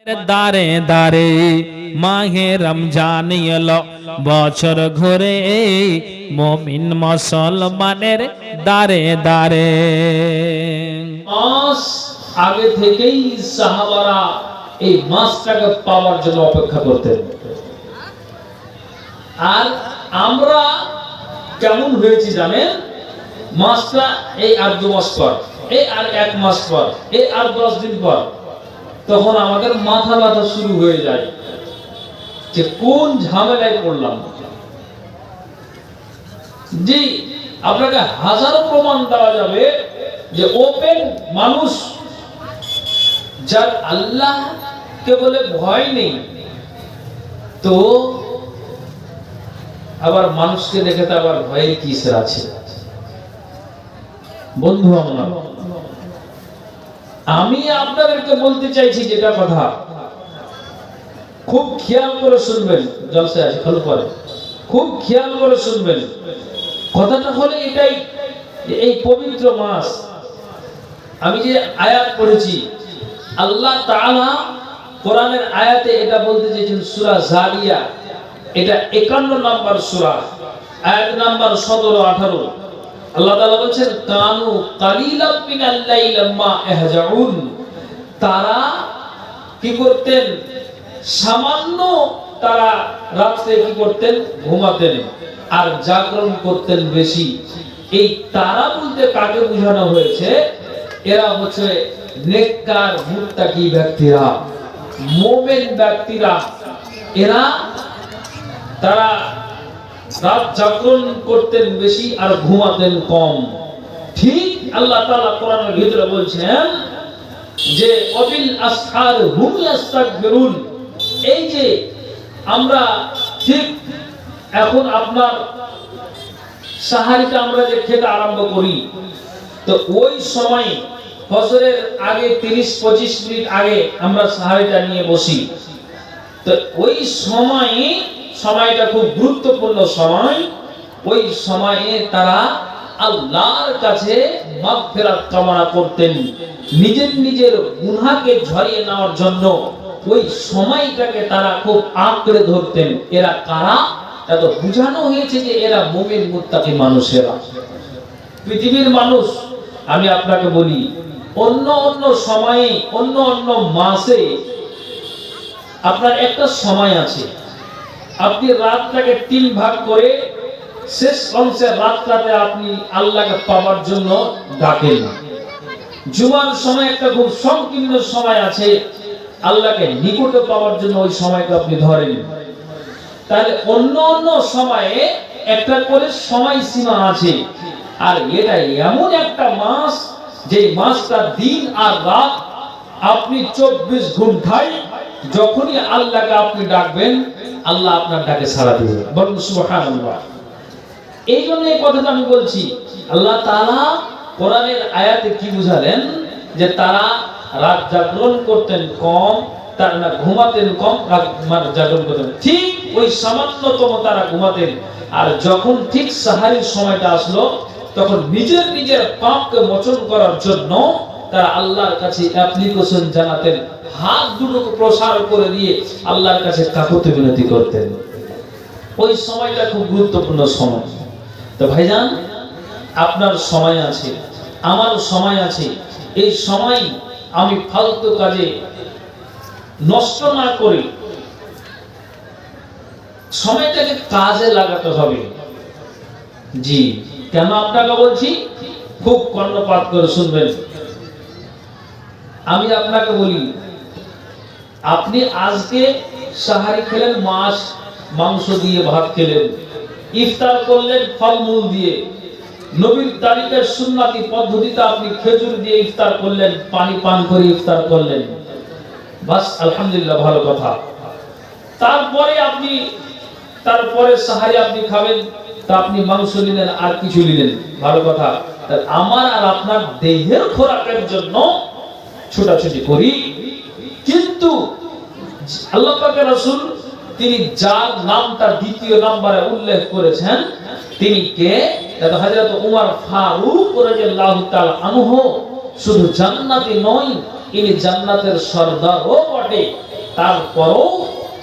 দারে দারে মাহে রমজান এলো, বছর ঘুরে মুমিন মুসলমানের দারে দারে। মাস আগে থেকেই সাহাবারা এই মাসটাকে পাওয়ার জন্য অপেক্ষা করতেন। আর আমরা কেমন হয়েছি জানেন? মাসটা এই আর 2 মাস পর, এই আর 1 মাস পর, এই আর 10 দিন পর, তখন আমাদের মাথা ব্যথা শুরু হয়ে যায় যে কোন ঝামেলায় পড়লাম। জি, আপনাকে হাজারো প্রমাণ দেওয়া যাবে যে ওপেন মানুষ যার আল্লাহকে বলে ভয় নেই, তো আবার মানুষকে দেখে তো আবার ভয়ের কিসের আছে? বন্ধু আমার, আমি আপনাদেরকে বলতে চাইছি যেটা কথা, খুব খেয়াল করে শুনবেন। জলসায় আছে ভালো করে, খুব খেয়াল করে শুনবেন। কথাটা হলো এটাই, এই পবিত্র মাস আমি যে আয়াত পড়েছি, আল্লাহ তাআলা কোরআনের আয়াতে এটা বলতে চেয়েছেন সূরা জারিয়া, এটা 51 নম্বর সূরা, আয়াত নাম্বার 17-18। আল্লাহ তাআলা বলেন কানু কালিলাম মিনাল লাইলি মা ইয়াহজাউন, তারা কি করতেন? সামান্য তারা রাতে কি করতেন? ঘুমাতেন আর জাগরণ করতেন বেশি। এই তারা বলতে কাকে বোঝানো হয়েছে? এরা হচ্ছে নেককার মুত্তাকি ব্যক্তিরা, মুমিন ব্যক্তিরা। এরা তারা রাত জাগরণ করতেন বেশি আর ঘুমাতেন কম। ঠিক আল্লাহ তাআলা কোরআনের ভিতরে বলছেন যে ওয়াবিল আসহার হুম ইস্তাগফিরুন। এই যে আমরা ঠিক এখন আপনার সাহারিটা আমরা যে খেতে আরম্ভ করি, তো ওই সময় ফজরের আগে 30-25 মিনিট আগে আমরা সাহারিটা নিয়ে বসি। তো ওই সময়টা খুব গুরুত্বপূর্ণ সময়। ওই সময়ে তারা আল্লাহর কাছে মাগফিরাত কামনা করতেন, নিজের গুনাহকে ঝরিয়ে নেওয়ার জন্য ওই সময়টাকে তারা খুব আঁকড়ে ধরতেন। এরা কারা? এত বোঝানো হয়েছে যে এরা মুমিন মুত্তাকি মানুষেরা। পৃথিবীর মানুষ, আমি আপনাকে বলি, অন্য সময়ে অন্য মাসে আপনার একটা সময় আছে, আপনি রাতটাকে 3 ভাগ করে শেষ অংশের রাতটাতে আপনি আল্লাহকে পাওয়ার জন্য ডাকেন। জুমার সময় একটা খুব সংকীর্ণ সময় আছে, আল্লাহকে নিকটে পাওয়ার জন্য ওই সময়টা আপনি ধরেন। তাহলে অন্য সময়ে একটা করে সময়সীমা আছে। আর এটা এমন একটা মাস, যে মাসটা দিন আর রাত আপনি 24 ঘন্টায় যখনই আল্লাহকে আপনি ডাকবেন, আল্লাহ আপনার ডাকে সাড়া দিবেন। বলুন সুবহানাল্লাহ। এই জন্য এই কথাটা আমি বলছি, আল্লাহ তাআলা কোরআনের আয়াতে কি বুঝালেন? যে তারা রাত জাগরণ করতেন কম, তারা না ঘুমাতেন কম, রাত জাগরণ করতেন ঠিক ওই সামান্যতম তারা ঘুমাতেন। আর যখন ঠিক সাহারির সময়টা আসলো, তখন নিজের পাপকে মোচন করার জন্য তারা আল্লাহর কাছে অ্যাপ্লিকেশন জানাতেন, হাত দুটোকে প্রসার করে দিয়ে আল্লাহর কাছে কাকুতি বিনতি করতেন। ওই সময়টা খুব গুরুত্বপূর্ণ সময়। তো ভাইজান, আপনার সময় আছে, আমার সময় আছে। এই সময় আমি ফালতু কাজে নষ্ট না করে সময়টাকে কাজে লাগাতে হবে। জি, কেন আপনাকে বলছি? খুব কর্ণপাত করে শুনবেন। আমি আপনাকে বলি, আপনি আজকে সাহারি খেলেন মাংস দিয়ে, ভাত খেলেন, ইফতার করলেন ফলমূল দিয়ে, নবীর তারিখের সুন্নতি পদ্ধতিতে আপনি খেজুর দিয়ে ইফতার করলেন, পানি পান করে ইফতার করলেন, বাস আলহামদুলিল্লাহ, ভালো কথা। তারপরে সাহারি আপনি খাবেন, তা আপনি মাংস নিলেন আর কিছু নিলেন, ভালো কথা। আমার আর আপনার দেহের খোরাকের জন্য ছোটাছুটি করি, কিন্তু আল্লাহ পাকের রাসূল তিনি যার নামটা দ্বিতীয় নম্বরে উল্লেখ করেছেন, তিনি কে? হযরত উমর ফারুক রাদিয়াল্লাহু তাআলা আনহু। শুধু জান্নাতি নয়, ইনি জান্নাতের সরদারও বটে। তারপরও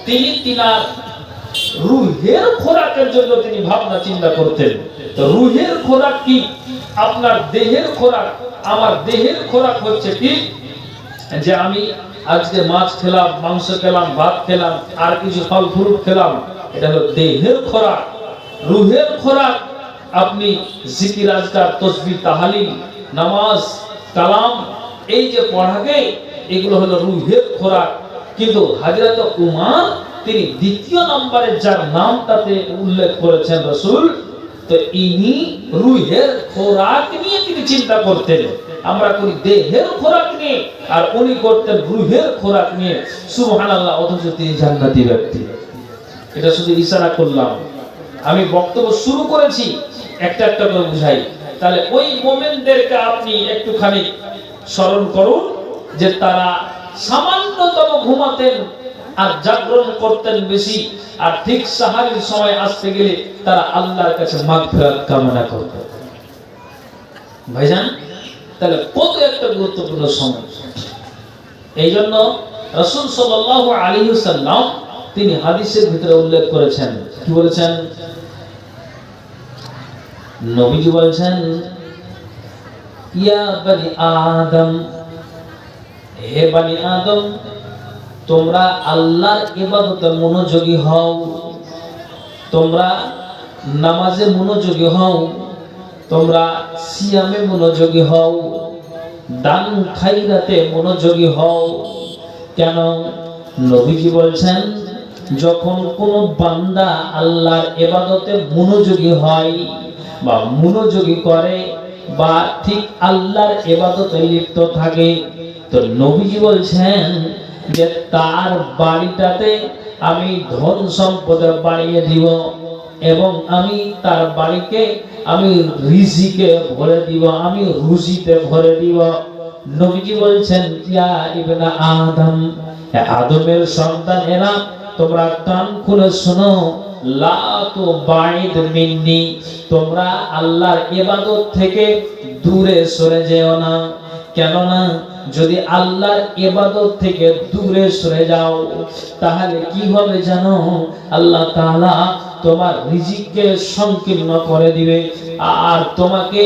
তিনি তিনার রুহের খোরাকের জন্য তিনি ভাবনা চিন্তা করতেন। তো রুহের খোরাক কি? আপনার দেহের খোরাক। আমার দেহের খোরাক হচ্ছে কি যে আমি আজকে মাছ খেলাম, মাংস খেলাম, ভাত খেলাম, আর কিছু ফল ফ্রুট খেলাম, এটা হলো দেহের খোরাক। রুহের খোরাক আপনি জিকির, আজকার, তাসবিহ, তাহলিল, নামাজ, কালাম এই যে পড়াবে, এগুলো হলো রুহের খোরাক। কিন্তু হযরত উমর তিনি দ্বিতীয় নম্বরে যার নামটাতে উল্লেখ করেছেন রাসূল, তো ইনি রুহের খোরাক নিয়ে তিনি চিন্তা করতেন। আমরা করি দেহের খোরাক নিয়ে, আর উনি করতেন রুহের খোরাক নিয়ে। সুবহানাল্লাহ। অথচ তিনি জান্নাতি ব্যক্তি। এটা শুধু ইশারা করলাম, আমি বক্তব্য শুরু করেছি, একটা একটা করে বুঝাই। তাহলে ওই মোমেনদেরকে আপনি একটুখানি স্মরণ করুন যে তারা সামান্যতম ঘুমাতেন আর জাগরণ করতেন বেশি, আর ঠিক সাহারির সময় আসতে গেলে তারা আল্লাহর কাছে মাগফিরাত কামনা করতেন। ভাইজান, তাহলে কত একটা গুরুত্বপূর্ণ সময়। এই জন্য রাসূল সাল্লাল্লাহু আলাইহি ওয়াসাল্লাম তিনি হাদিসের ভিতরে উল্লেখ করেছেন, কি বলেছেন? নবীজি বলেছেন, ইয়া বনি আদম, হে বনি আদম, তোমরা আল্লাহর ইবাদতে মনোযোগী হও, তোমরা নামাজে মনোযোগী হও, তোমরা সিয়ামে মনোযোগী হও, দান খাইরাতে মনোযোগী হও। কেন? নবীজি বলছেন, যখন কোন বান্দা আল্লাহর ইবাদতে মনোযোগী হয় বা মনোযোগী করে বা ঠিক আল্লাহর ইবাদতে লিপ্ত থাকে, তো নবীজি বলছেন যে তার বাড়িটাতে আমি ধন সম্পদ বাড়িয়ে দিব এবং আমি তার বাড়িকে আমি রিজিকে ভরে দিব, আমি রুজিতে ভরে দিব। নবীজি বলছেন, ইয়া ইবনা আদম, আদমের সন্তানেরা, তোমরা কান খুলে শোনো, লা তুবাইদ মিন্নি, তোমরা আল্লাহর ইবাদত থেকে দূরে সরে যেও না। কেননা যদি আল্লাহর ইবাদত থেকে দূরে সরে যাও, তাহলে কি হবে জানো? আল্লাহ তাআলা তোমার রিজিককে সংকীর্ণ করে দিবে, আর তোমাকে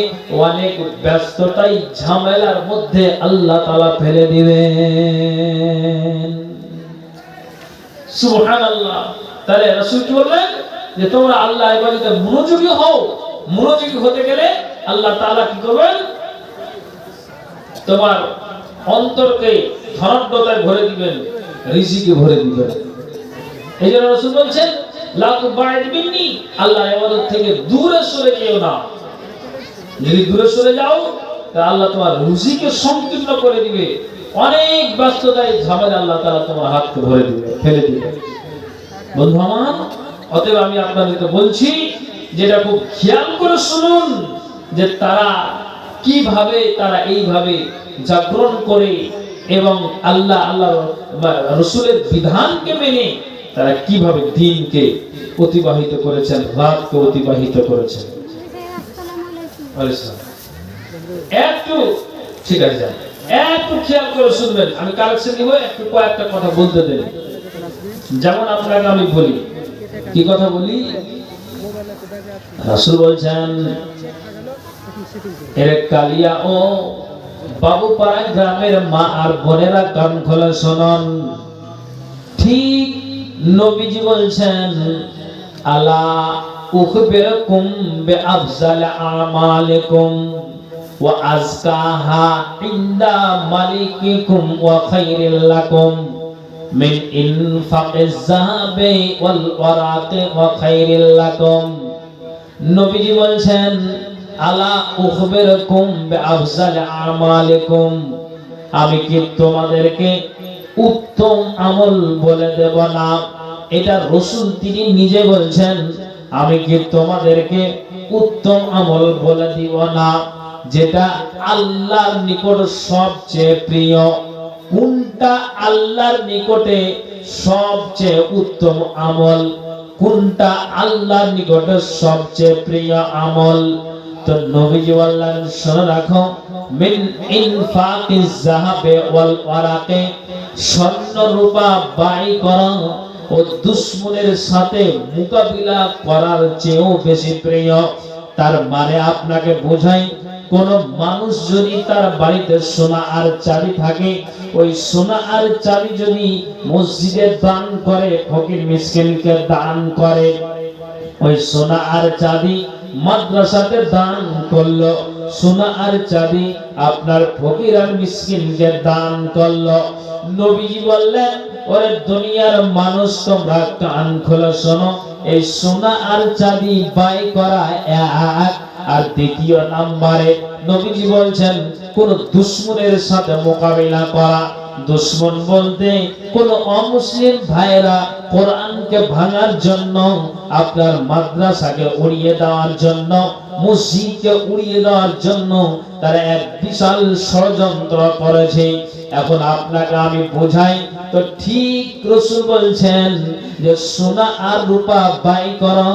অনেক ব্যস্ততাই ঝামেলার মধ্যে আল্লাহ তাআলা ফেলে দিবেন। সুবহানাল্লাহ। তাহলে রাসূল কি বললেন? যে তোমরা আল্লাহর ইবাদতে মনোযোগী হও। মনোযোগী হতে গেলে আল্লাহ তাআলা কি করবেন? তোমার অন্তরকে ধনাঢ্যতায় ভরে দিবেন, রিজিকে ভরে দিবেন। এই জন্য রাসূল বলছেন, লা তুবাইদ মিন্নি, আল্লাহর ইবাদত থেকে দূরে সরে যেও না। যদি দূরে সরে যাও, তাহলে আল্লাহ তোমার রুজিকে সংকীর্ণ করে দিবে, অনেক ব্যস্ততায় ঝামেলা আল্লাহ তাআলা তোমার হাতকে ভরে দিবে, ফেলে দিবে। বন্ধু আমার, অতএব আমি আপনাদেরকে বলছি, যেটা খুব খেয়াল করে শুনুন, যে তারা কিভাবে তারা এইভাবে জাগরণ করে এবং আল্লাহ রাসূলের বিধানকে মেনে তারা কিভাবে দিনকে অতিবাহিত করেছেন, রাতকে অতিবাহিত করেছেন। একটু ঠিক আছে, যান, একটু খেয়াল করে শুনবেন। আমি কালেকশন দিব, একটু কয়েকটা কথা বলতে দেন। যেমন আপনাকে আমি বলি, কি কথা বলি? রাসূল বলছেন, এর কালিয়া ও বাবুপাড়া গ্রামের মা আর বোনেরা কান খোলা শুনুন। ঠিক নবীজি বলছেন, আলা উখবিরকুম বিআফজাল আমালিকুম ওয়া আজকাহা ইনদা মালিকিকুম ওয়া খায়রিল লাকুম মিন ইনফাকিজ যাহাবি ওয়াল ওয়ারাকি ওয়া খায়রিল লাকুম। নবীজি বলছেন, আলা উখবিরকুম বিআফজাল আমালিকুম, আমি কি তোমাদেরকে উত্তম আমল বলে দেব না? এটা রাসূল তিনি নিজে বলছেন, আমি কি তোমাদেরকে উত্তম আমল বলে দিব না, যেটা আল্লাহর নিকট সবচেয়ে প্রিয়? কোনটা আল্লাহর নিকটে সবচেয়ে উত্তম আমল? কোনটা আল্লাহর নিকটে সবচেয়ে প্রিয় আমল? তো নবীজি বললেন শুনে রাখো মিন ইনফাকিজ যাহাবে ওয়াল ওয়ারাকে, স্বর্ণ রূপা ব্যয় করা ও দুশমনের সাথে মোকাবিলা করার চেয়েও বেশি প্রিয়। তার মানে আপনাকে বোঝাই, কোন মানুষ যদি তার বাড়িতে সোনা আর চাবি থাকে, ওই সোনা আর চাবি যদি মসজিদে দান করে, ফকির মিসকিনকে দান করে, ওই সোনা আর চাবি মাদ্রাসাতে দান করলো, সোনা আর চাবি আপনার ফকির আর মিসকিনকে দান করলো, নবীজি বললেন ওরে দুনিয়ার মানুষ তোমরা কান খোলা শোনো, এই সোনা আর চাবি ব্যয় করা এক, আর দ্বিতীয় নম্বরে নবীজি বলছেন কোন দুশমনের সাথে মোকাবিলা করা। দুশমন বলতে কোন অমুসলিম ভাইরা কোরআনকে ভাঙার জন্য, আপনার মাদ্রাসাকে উড়িয়ে দেওয়ার জন্য, মসজিদকে উড়িয়ে দেওয়ার জন্য তারা এক বিশাল ষড়যন্ত্র করেছে। এখন আপনাকে আমি বোঝাই, তো ঠিক রাসূল বলছেন যে সোনা আর রূপা ব্যয় করো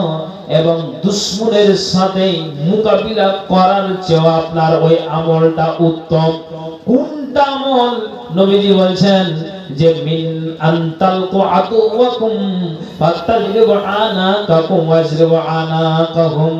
এবং দুশমনের সাথে মোকাবিলা করার চেয়ে আপনার ওই আমলটা উত্তম। কোনটা আমল? নবীজি বলছেন যে মিন আনতালকু আদুওয়াকুম ফাতাজরিবু আনাকাকুম ওয়াজরিবু আনাকাহুম।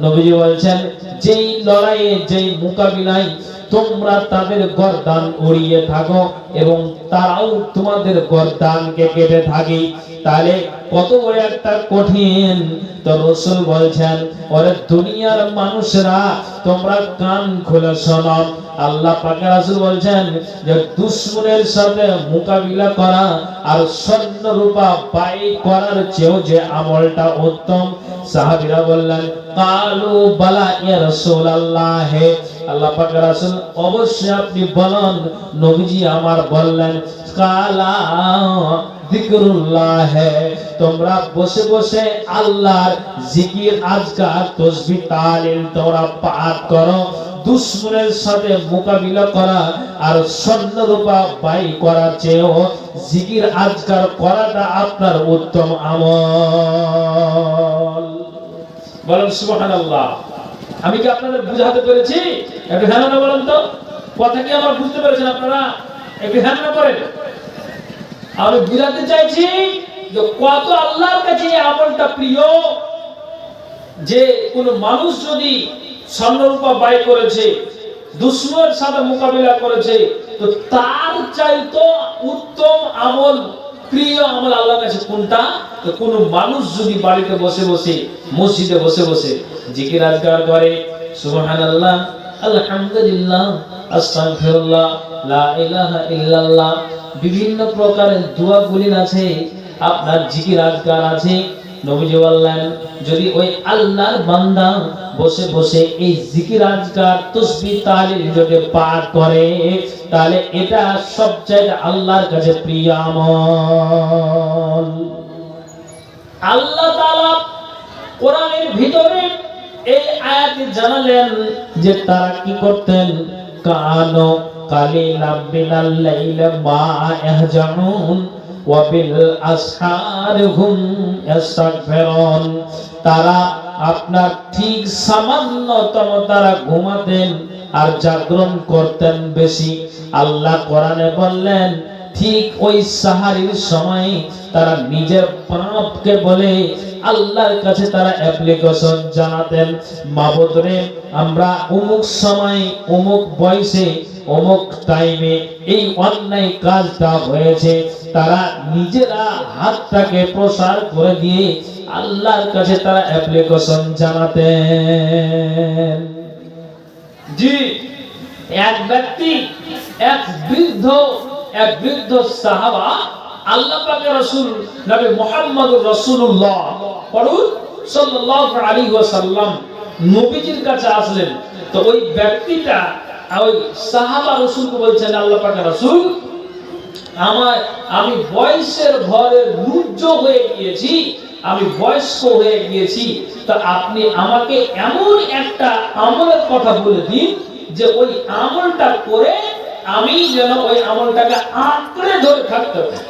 নবীজি বলছেন যেই লড়াইয়ে, যেই মোকাবিলায় তোমরা তাদের গর্দান উড়িয়ে থাকো এবং তারাও তোমাদের গর্দানকে কেটে থাকে, তাহলে কত বড় একটা কঠিন। তো রাসূল বলছেন ওরে দুনিয়ার মানুষরা তোমরা কান খুলে শোনো, আল্লাহ পাকের রাসূল বলছেন যে দুশমনের সাথে মোকাবিলা করা আর স্বর্ণ রূপা ব্যয় করার চেয়েও যে আমলটা উত্তম। সাহাবীরা বললেন কালু বালা ইয়া রাসূলুল্লাহ, আল্লাহ পাকের রাসূল অবশ্যই আপনি বলেন। নবীজি আমার বললেন কালা যিকরুল্লাহ, তোমরা বসে বসে আল্লাহর জিকির আজকার তাসবিহ তাহলিল তোমরা পাঠ করো। দুশমনের সাথে মোকাবিলা করা আর স্বর্ণ রূপা ব্যয় করার চেয়েও জিকির আজকার করাটা আপনার উত্তম আমল। বলেন সুবহানাল্লাহ। আমি কি আপনাদের বুঝাতে পেরেছি? একটু হ্যাঁ না বলেন তো, কথা কি আমার বুঝতে পেরেছেন আপনারা? একটু হ্যাঁ না করেন। আমি বুঝাতে চাইছি যে কত আল্লাহর কাছে এই আমলটা প্রিয়, যে কোন মানুষ যদি স্বর্ণরূপা ব্যয় করেছে, দুশমনের সাথে মোকাবিলা করেছে, তো তার চাইতো উত্তম আমল, প্রিয় আমল আল্লাহর কাছে কোনটা? তো কোন মানুষ যদি বাড়িতে বসে বসে, মসজিদে বসে বসে জিকির আজকার করে, সুবহানাল্লাহ, আলহামদুলিল্লাহ, আস্তাগফিরুল্লাহ, লা ইলাহা ইল্লাল্লাহ, বিভিন্ন প্রকারের দোয়াগুলি আছে, আপনার জিকির আজকার আছে। নবীজি বললেন যদি ওই আল্লাহর বান্দা বসে বসে এই জিকির আজকার তাসবিহ তাহলিল যদি পাঠ করে, তাহলে এটা সবচেয়ে আল্লাহর কাছে প্রিয় আমল। আল্লাহ তাআলা কোরআনের ভিতরে এই আয়াতে জানালেন যে তারা কি করতেন, কানো কালিলাম মিনাল লাইলি মা ইয়াহজানুন ওয়া বিল আসহারি হুম ইস্তাগফিরুন, তারা আপনার ঠিক সামান্যতম তারা ঘুমাতেন আর জাগরণ করতেন বেশি। আল্লাহ কোরআনে বললেন ঠিক ওই সাহারির সময় তারা নিজের পাপকে বলে আল্লাহর কাছে তারা অ্যাপ্লিকেশন জানাতেন, মাবুদ রে আমরা অমুক সময় অমুক বয়সে অমুক টাইমে এই অন্যায় কাজটা হয়েছে, তারা নিজেরা হাতটাকে প্রসার করে দিয়ে আল্লাহর কাছে তারা অ্যাপ্লিকেশন জানাতেন। জি, এক ব্যক্তি, এক বৃদ্ধ সাহাবা আল্লাহ পাকের রাসূল নবী মুহাম্মদুর রাসূলুল্লাহ সাল্লাল্লাহু আলাইহি ওয়াসাল্লাম নবীজির কাছে আসলেন। তো ওই ব্যক্তিটা ওই সাহাবা রাসূলকে বলছেন আল্লাহ পাকের রাসূল, আমি বয়সের ঘরে রুদ্ধ হয়ে গিয়েছি, আমি বয়স্ক হয়ে গিয়েছি, তা আপনি আমাকে এমন একটা আমলের কথা বলে দিন যে ওই আমলটা করে আমি যেন ওই আমলটাকে আঁকড়ে ধরে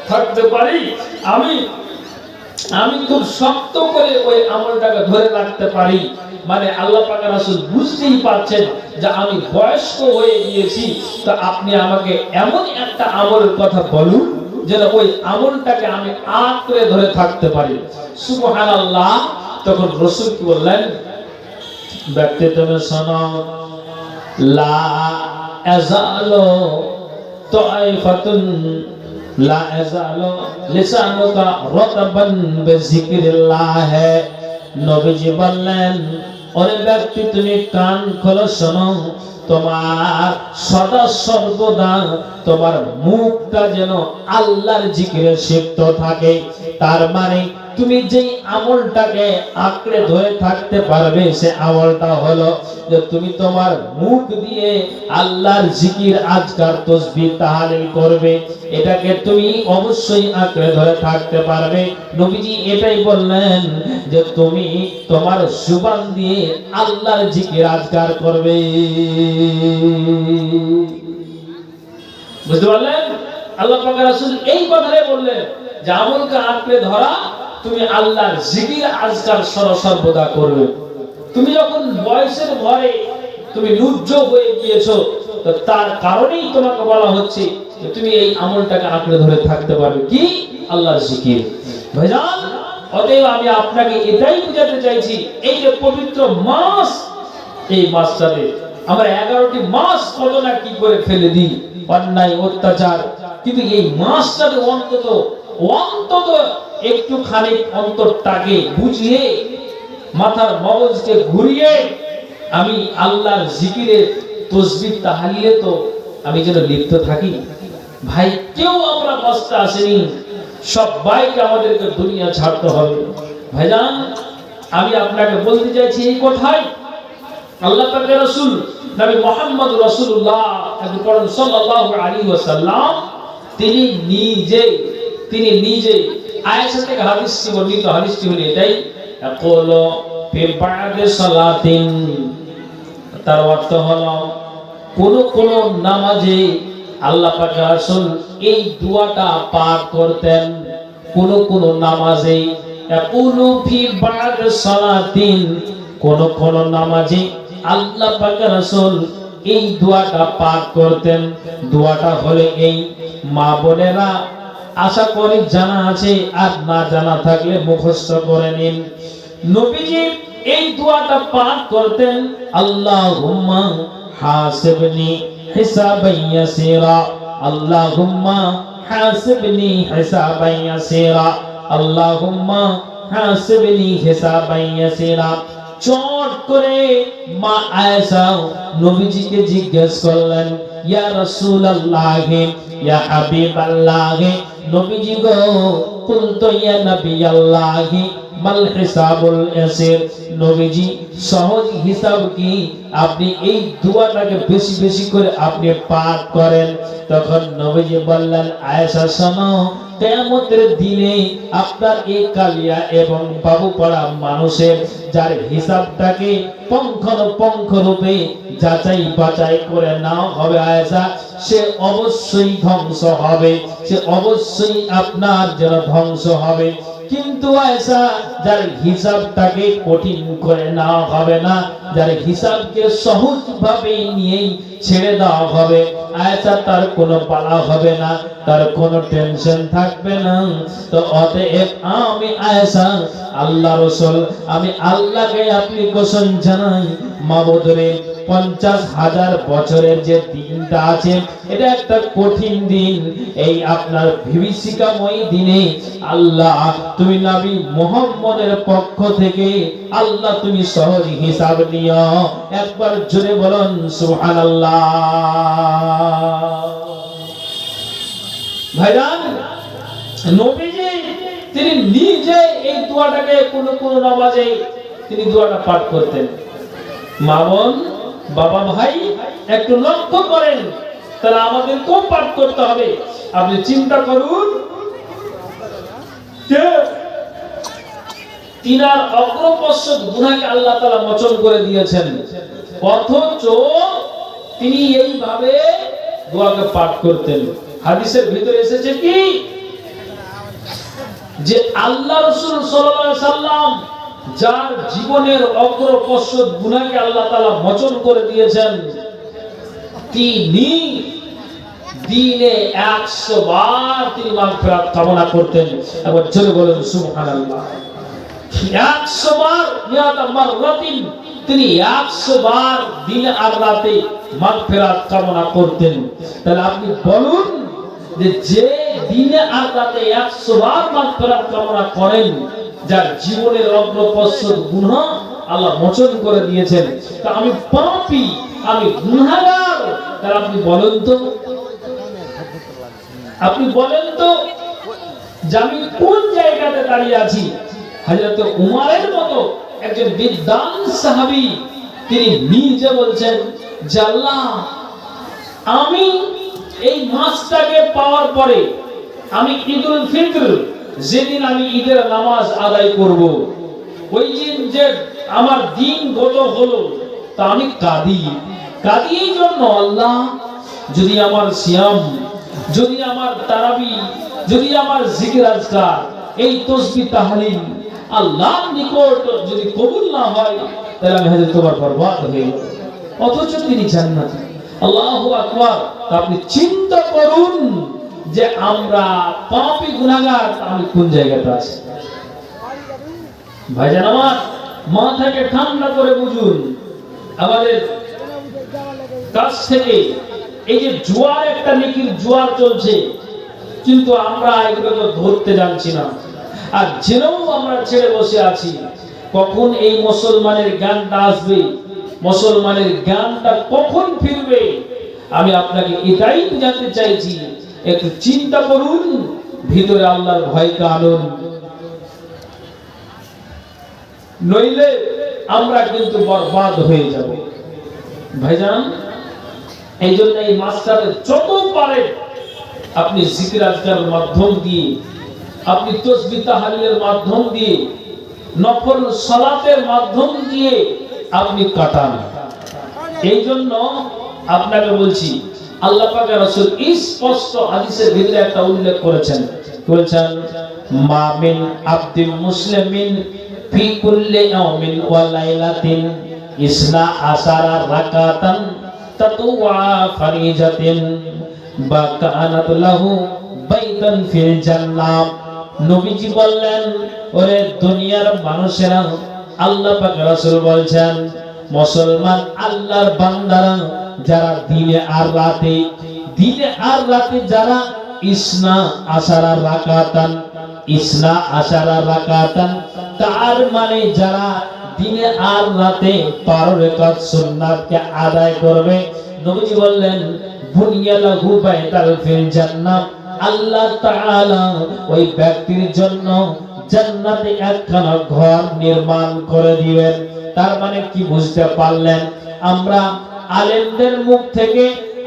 থাকতে পারি, আমি খুব শক্ত করে ওই আমলটাকে ধরে রাখতে পারি। মানে আল্লাহ পাক রাসূল বুঝতেই পারছেন যে আমি বয়স্ক হয়ে গিয়েছি, তো আপনি আমাকে এমন একটা আমলের কথা বলুন যেন ওই আমলটাকে আমি আঁকড়ে ধরে থাকতে পারি। সুবহানাল্লাহ। তখন রাসূল কি বললেন, ব্যক্তি তুমি শোনো, লা আযালু তাইফাতুন লা আযালু লিসানুকা রাতাবান বিযিকরিল্লাহ। নবীজি বললেন, ওরে ব্যক্তি তুমি কান খোলো, শোনো, তোমার সদা সর্বদা তোমার মুখটা যেন আল্লাহর জিকিরে সিক্ত থাকে। তার মানে তুমি যেই আমলটাকে আঁকড়ে ধরে থাকতে পারবে, সে আমলটা হলো যে তুমি তোমার মুখ দিয়ে আল্লাহর জিকির, আজকার, তাসবিহ, তাহলিল করবে। এটাকে তুমি অবশ্যই আঁকড়ে ধরে থাকতে পারবে। নবীজি এটাই বললেন যে তুমি তোমার জুবান দিয়ে আল্লাহর জিকির, আজকার করবে। বুঝতে পারলেন? আল্লাহ পাক রাসূল এই কথাই বললেন যে আমলকে আঁকড়ে ধরা, তুমি আল্লাহর জিকির, আজকার সর্বদা করবে। তুমি যখন বয়সের ভরে তুমি লুজ্জ হয়ে গিয়েছো, তো তার কারণেই তোমাকে বলা হচ্ছে যে তুমি এই আমলটাকে আঁকড়ে ধরে থাকতে পারবে, কি? আল্লাহর জিকির। ভাইজান, অতএব আমি আপনাকে এটাই বোঝাতে চাইছি, এই যে পবিত্র মাস, এই মাসটাতে আমরা 11টি মাস কত না কি করে ফেলে দিই, অন্যায়, অত্যাচার। কিন্তু এই মাসটাতে অন্তত একটুখানি অন্তরটাকে বুঝিয়ে, মাথার মগজকে ঘুরিয়ে আমি আল্লাহর জিকিরে, তাসবিহ, তাহলিলে তো আমি যেন লিপ্ত থাকি। ভাই, কেউ আমরা বাঁচতে আসেনি, সবাইকে আমাদেরকে দুনিয়া ছাড়তে হবে। ভাইজান, আমি আপনাকে বলতে চাইছি এই কথাই, আল্লাহ পাকের রাসূল নবী মুহাম্মদ রাসূলুল্লাহ সাল্লাল্লাহু আলাইহি ওয়াসাল্লাম তিনি নিজে আয়েশা থেকে হাদিসটি বর্ণিত, হাদিসটি হলো এটাই, ইয়াকুলু ফি বা'দি সালাতিন, তার অর্থ হলো কোন নামাজে আল্লাহ পাকের রাসূল এই দোয়াটা পাঠ করতেন। কোন নামাজে, ইয়াকুলু ফি বা'দি সালাতিন, কোন নামাজে আল্লাহ পাকের রাসূল এই দোয়াটা পাঠ করতেন। দোয়াটা হলো এই, মা বোনেরা আশা করি জানা আছে, আর না জানা থাকলে মুখস্থ করে নিন। নবীজি এই দোয়াটা পাঠ করতেন, আল্লাহুম্মা হাসিবনি হিসাবান ইয়াসিরা, আল্লাহুম্মা হাসিবনি হিসাবান ইয়াসিরা, আল্লাহুম্মা হাসিবনি হিসাবান ইয়াসিরা। চট করে মা আয়েশা নবীজিকে জিজ্ঞেস করলেন, ইয়া রাসূলুল্লাহ, ইয়া হাবিবাল্লাহ, নবীজি গো, কুলতু ইয়া নবিয়াল্লাহ মাল হিসাবুল ইয়াসির, নবীজি সহজ হিসাব কি? আপনি এই দোয়াটাকে বেশি বেশি করে আপনি পাঠ করেন। তখন নবীজি বললেন, আয়েশা শোনো, কিয়ামতের দিনে আপনার এই কালিয়া এবং বাবুপাড়া মানুষের যার হিসাবটাকে পঙ্খ রূপে যাচাই বাছাই করে নাও হবে আয়েশা, সে অবশ্যই ধ্বংস হবে, সে অবশ্যই আপনার যেন ধ্বংস হবে। কিন্তু আয়েশা, যার হিসাবটাকে কঠিন করে নেওয়া হবে না, যার হিসাবকে সহজ ভাবে নিয়েই ছেড়ে দেওয়া হবে, আয়েশা তার কোনো পালা হবে না, তার কোনো টেনশন থাকবে না। তো অতএব আমি আয়েশা, আল্লাহ রাসূল, আমি আল্লাহকে আপনি কসম জানাই, মাবুদরে 50,000 বছরের যে দিনটা আছে, এটা একটা কঠিন দিন। এই আপনার বিভীষিকাময় দিনে আল্লাহ, তুমি নবী মুহাম্মদের পক্ষ থেকে আল্লাহ তুমি সহজ হিসাব নিও। একবার জোরে বলুন সুবহানাল্লাহ। ভাইজান, নবীজি তিনি নিজে এই দোয়াটাকে কোন নামাজে তিনি দোয়াটা পাঠ করতেন। মামুন, বাবা, ভাই, একটু লক্ষ্য করেন, তাহলে আমাদের কোন পাঠ করতে হবে? আপনি চিন্তা করুন যে তিনার অগ্রপশ্চাৎ গুনাহকে আল্লাহ তাআলা মোচন করে দিয়েছেন, অথচ তিনি এইভাবে দোয়াকে পাঠ করতেন। হাদিসের ভিতরে এসেছে কি, যে আল্লাহ রাসূল সাল্লাল্লাহু আলাইহি সাল্লাম যার জীবনের অগ্রপশ্চাৎ গুনাহকে আল্লাহ তাআলা মোচন করে দিয়েছেন, তিনি দিনে 100 বার তিনি মাগফিরাত কামনা করতেন। একবার জোরে বলেন সুবহানাল্লাহ। 100 বার মিয়াতা মাররাতিন, তিনি 100 বার দিনে আর রাতে মাগফিরাত কামনা করতেন। তাহলে আপনি বলুন যে দিনে আর রাতে 100 বার মাগফিরাত কামনা করেন, যার জীবনের অগ্রপশ্চাৎ গুনাহ আল্লাহ মোচন করে দিয়েছেন, তা আমি পাপী, আমি গুনাহগার। তাহলে আপনি বলেন তো যে আমি কোন জায়গাতে দাঁড়িয়ে আছি? হযরত উমরের মতো একজন বিদ্বান সাহাবী তিনি নিজে বলছেন যে আল্লাহ, আমি এই মাসটাকে পাওয়ার পরে আমি ঈদুল ফিতর, যেদিন আমি ঈদের নামাজ আদায় করব, ওই দিন যে আমার দিন গত হলো, তা আমি কাঁদি এই জন্য আল্লাহ, যদি আমার সিয়াম, যদি আমার তারাবি, যদি আমার জিকির আজকার, এই তাসবিহ তাহলিল আল্লাহর নিকট যদি কবুল না হয়, তাহলে আমি হয়তো তোমার বরবাদ হয়ে যাব। অথচ তিনি জান্নাতি। আল্লাহু আকবার। আপনি চিন্তা করুন যে আমরা পাপী গুনাহগার, আমি কোন জায়গাতে আছি। ভাইজান আমার, মাথাকে ঠান্ডা করে বুঝুন। আমাদের কাছ থেকে এই যে জোয়ার, একটা নেকির জোয়ার চলছে, কিন্তু আমরা এগুলো তো ধরতে জানছি না, আর জেনেও আমরা ছেড়ে বসে আছি। কখন এই মুসলমানের জ্ঞানটা আসবে, মুসলমানের জ্ঞানটা কখন ফিরবে? আমি আপনাকে এটাই জানতে চাইছি। একটু চিন্তা করুন, ভিতরে আল্লাহর ভয়কে আনুন, নইলে আমরা কিন্তু বরবাদ হয়ে যাব। ভাইজান, এই জন্য এই মাসটাতে যত পারে আপনি জিকির আজকারের মাধ্যম দিয়ে, আপনি তাসবিহ তাহলিলের মাধ্যম দিয়ে, নফল সালাতের মাধ্যম দিয়ে আপনি কাটান। এই জন্য আপনাকে বলছি, আল্লাহ পাকের রাসূল স্পষ্ট হাদিসের ভিতরে একটা উল্লেখ করেছেন, বলেছেন মা মিন আবদিন মুসলিমিন ফি কুল্লি ইয়াউমিন ওয়া লাইলাতিন ইসনা আশারা রাকাতান তাতুওয়া ফারিজাতিন বা কানাত লাহু বাইতান ফিল জান্নাহ। নবীজি বললেন, ওরে দুনিয়ার মানুষেরা, আল্লাহ পাক রাসূল বলছেন, মুসলমান আল্লাহর বান্দারা যারা দিনে আর রাতে যারা ইসনা আশারা রাকাতান, তার মানে যারা দিনে আর রাতে 12 রাকাত সুন্নাতকে আদায় করবে, নবীজি বললেন বুনিয়া লাহু বাইতাল ফিল জান্নাহ, আল্লাহ তাআলা ওই ব্যক্তির জন্য জান্নাতে একখানা ঘর নির্মাণ করে দিবেন। তার মানে কি বুঝতে পারলেন? আমরা আলেমদের মুখ থেকে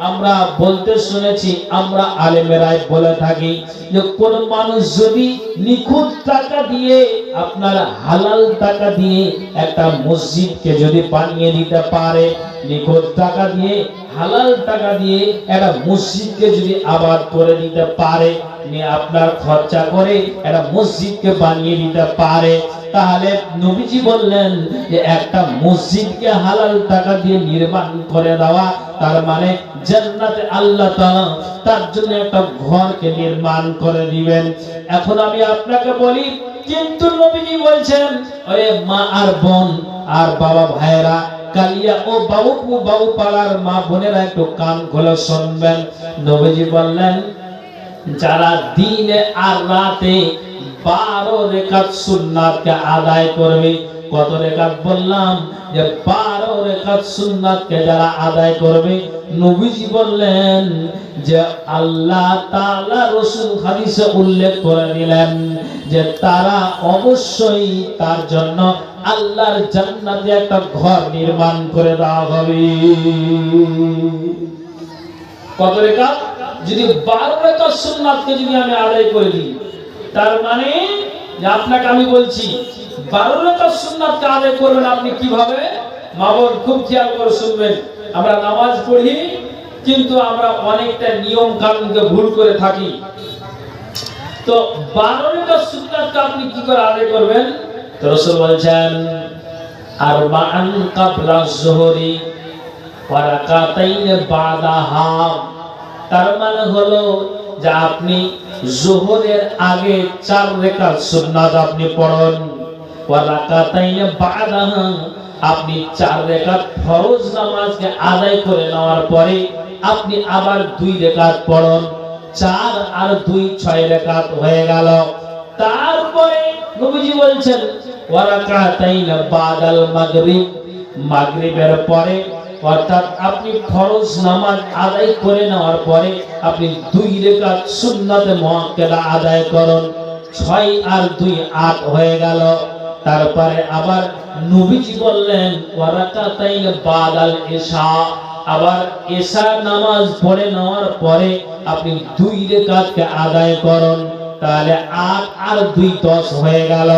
আমরা বলতে শুনেছি, আমরা আলেমেরাই বলে থাকি যে কোন মানুষ যদি নিখুঁত টাকা দিয়ে, আপনার হালাল টাকা দিয়ে একটা মসজিদকে যদি বানিয়ে দিতে পারে, নিখুঁত টাকা দিয়ে, হালাল টাকা দিয়ে একটা মসজিদকে যদি আবাদ করে দিতে পারে, আপনার খরচা করে একটা মসজিদকে বানিয়ে দিতে পারে, তাহলে নবীজি বললেন যে একটা মসজিদকে হালাল টাকা দিয়ে নির্মাণ করে দেওয়া, তার মানে জান্নাতে আল্লাহ তাআলা তার জন্য একটা ঘরকে নির্মাণ করে দিবেন। এখন আমি আপনাকে বলি, কিন্তু নবীজি বলছেন, ওরে মা আর বোন আর বাবা ভাইরা, কালিয়া ও বাবু পাড়ার মা বোনেরা, একটু কান খুলে শুনবেন। নবীজি বললেন, যারা দিনে আর রাতে 12 রাকাত সুন্নাতকে আদায় করবে। কত রাকাত বললাম? যে 12 রাকাত সুন্নাতকে যারা আদায় করবে, নবীজি বললেন যে আল্লাহ তাআলা রাসূল হাদিসে উল্লেখ করে দিলেন যে তারা অবশ্যই তার জন্য আল্লাহর জান্নাতে একটা ঘর নির্মাণ করে দেওয়া হবে। কত রাকাত? যদি 12 রাকাত সুন্নাতকে যদি আমি আদায় করে দিই, তার মানে যে আপনাকে আমি বলছি 12 রাকাত সুন্নাতকে আদায় করবেন আপনি কিভাবে? মা বোন খুব খেয়াল করে শুনবেন। আমরা নামাজ পড়ি, কিন্তু আমরা অনেকটা নিয়ম কানুনকে ভুল করে থাকি। তো 12 রাকাত সুন্নাতকে আপনি কি করে আদায় করবেন? তো রাসূল বলছেন আরবাআন ক্বাবলা যুহরি ওয়া রাকাতাইন বাদাহা, তার মানে হলো যে আপনি যোহরের আগে 4 রাকাত সুন্নাত আপনি পড়ুন, ওয়া রাকাতাইন বাদাহা আপনি 4 রাকাত ফরজ নামাজকে আদায় করে নেওয়ার পরে আপনি আবার 2 রাকাত পড়ুন। 4 আর 2 6 রাকাত হয়ে গেল। তারপরে নবীজি বলছেন ওয়া রাকাতাইন বাদাল মাগরিব, মাগরিবের পরে অর্থাৎ আপনি ফরজ নামাজ আদায় করে নেওয়ার পরে আপনি 2 রাকাত সুন্নাতে মুআক্কাদা আদায় করুন। 6 আর 2 8 হয়ে গেল। তারপরে আবার নবীজি বললেন ওয়া রাকাতাইন বাদাল ইশা, আবার ইশা নামাজ পড়ে নেওয়ার পরে আপনি 2 রাকাতকে আদায় করুন। তাহলে 8 আর 2 10 হয়ে গেল।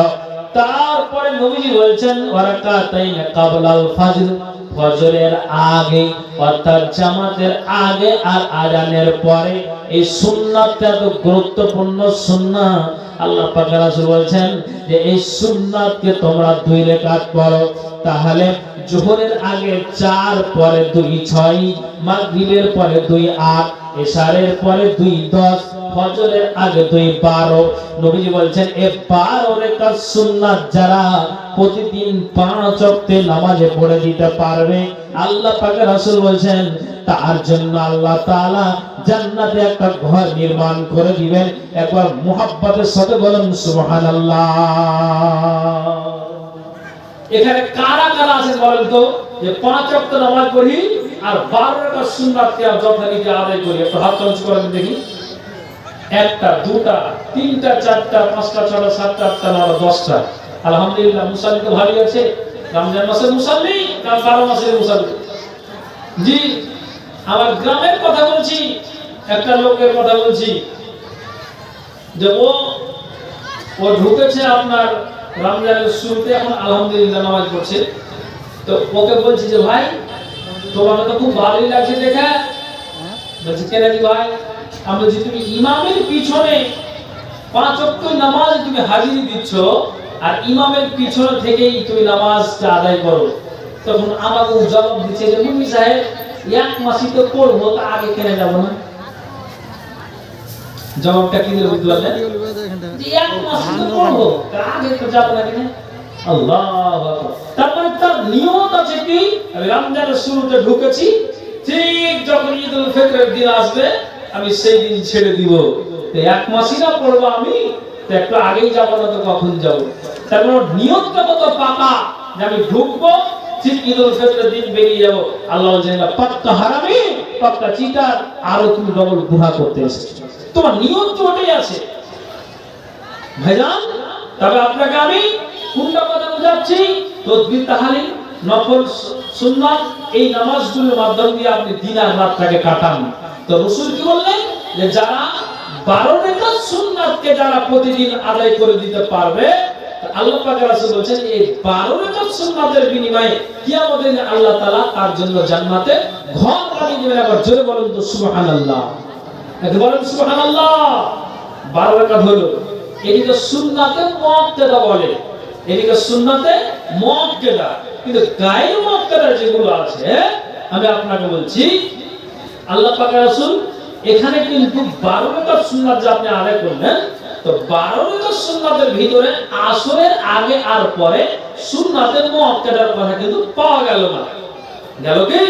তারপরে নবীজি বলছেন ওয়া রাকাতাইন ক্বাবলাল ফজর, ফজরের আগে অর্থাৎ জামাতের আগে আর আজানের পরে। এই সুন্নাতটা তো গুরুত্বপূর্ণ সুন্নাত। আল্লাহ পাক রাসূল বলেন যে এই সুন্নাতকে তোমরা 2 রাকাত পড়ো। তাহলে যোহরের আগে 4 পরে 2 6, মাগরিবের পরে 2 8, ইশারের পরে 2 10, ফজরের আগে 2 12। নবীজি বলেন এই 12 রাকাত সুন্নাত যারা প্রতিদিন 5 ওয়াক্তে নামাজে পড়ে দিতে পারবে, আল্লাহ পাক রাসূল বলেন তার জন্য আল্লাহ তাআলা জান্নাতে একটা ঘর নির্মাণ করে দিবেন। একবার মুহাব্বতের সাথে বলেন সুবহানাল্লাহ। এখানে কারা কারা আছেন বলেন তো যে 5 ওয়াক্ত নামাজ পড়ি আর 12 রাকাত সুন্নাতকে যথারীতি আদায় করি? একটু হাত উঁচু করেন দেখি। 1টা 2টা 3টা 4টা 5টা 6টা 7টা 8টা 9টা 10টা। আলহামদুলিল্লাহ মুসাল্লি তো ভালোই আছে। রমজান মাসের মুসাল্লি না 12 মাসের মুসাল্লি? জি, আমার গ্রামের কথা বলছি, একটা লোকের কথা বলছি যে ও ঢুকেছে আপনার রমজানের শুরুতে, এখন আলহামদুলিল্লাহ নামাজ পড়ছে। তো ওকে বলছি যে ভাই তোমাকে তো খুব ভালোই লাগছে দেখা। বলছি কেন ভাই? আমি বলছি তুমি ইমামের পিছনে 5 ওয়াক্ত নামাজ তুমি হাজিরি দিচ্ছ আর ইমামের পিছনে থেকেই তুমি নামাজটা আদায় করো। তখন আমাকে জবাব দিচ্ছে যে মুফতি সাহেব 1 মাসই তো পড়বো, তা আগে কেন যাব না? জবাবটা কি দিল বুঝতে পারলেন? যে 1 মাসই তো পড়বো, তা আগে তো যাব না কেন? আল্লাহু আকবার। তারপরে তার নিয়ত আছে কি আমি রমজানের শুরুতে ঢুকেছি, ঠিক যখন ঈদুল ফিতরের দিন আসবে আমি সেই দিন ছেড়ে দিব। তো 1 মাসই না পড়বো আমি, তো একটু আগেই যাব না তো কখন যাব? তারপর নিয়তটা কত পাকা যে আমি ঢুকবো ঠিক ঈদুল ফিতরের দিন বেরিয়ে যাব। আল্লাহ বলেন না পাক্কা হারামি, পাক্কা চিটার, আরো তুমি ডবল গুনাহ করতে এসেছো। তোমার নিয়ত তো ওটাই আছে ভাইজান। তবে আপনাকে আমি কোনটা কথা বোঝাচ্ছি, তাসবিহ তাহলিল নফল সুন্নাত এই নামাজগুলোর মাধ্যম দিয়ে আপনি দিন আর রাতটাকে কাটান। তো রাসূল কি বললেন যে যারা 12 রাকাত সুন্নাতকে যারা প্রতিদিন আদায় করে দিতে পারবে, আল্লাহ পাক রাসূল বলেন এই 12 রাকাত সুন্নাতের বিনিময়ে কিয়ামতের দিনে আল্লাহ তাআলা তার জন্য জান্নাতে ঘর বানিয়ে দিবেন। একবার জোরে বলুন তো সুবহানাল্লাহ। একবার বলুন সুবহানাল্লাহ। 12 রাকাত হলো, এদিকে সুন্নাতে মুআক্কাদা বলে, এদিকে সুন্নাতে মুআক্কাদা। কিন্তু গায়ের মুআক্কাদা যেগুলো আছে আমি আপনাকে বলছি আল্লাহ পাক রাসূল এখানে কিন্তু 12 রাকাত সুন্নাত যা আপনি আদায় করলেন, তো 12 রাকাত সুন্নাতের ভিতরে আসরের আগে আর পরে সুন্নাতের মুআক্কাদার কথা কিন্তু পাওয়া গেল না। গেল কি?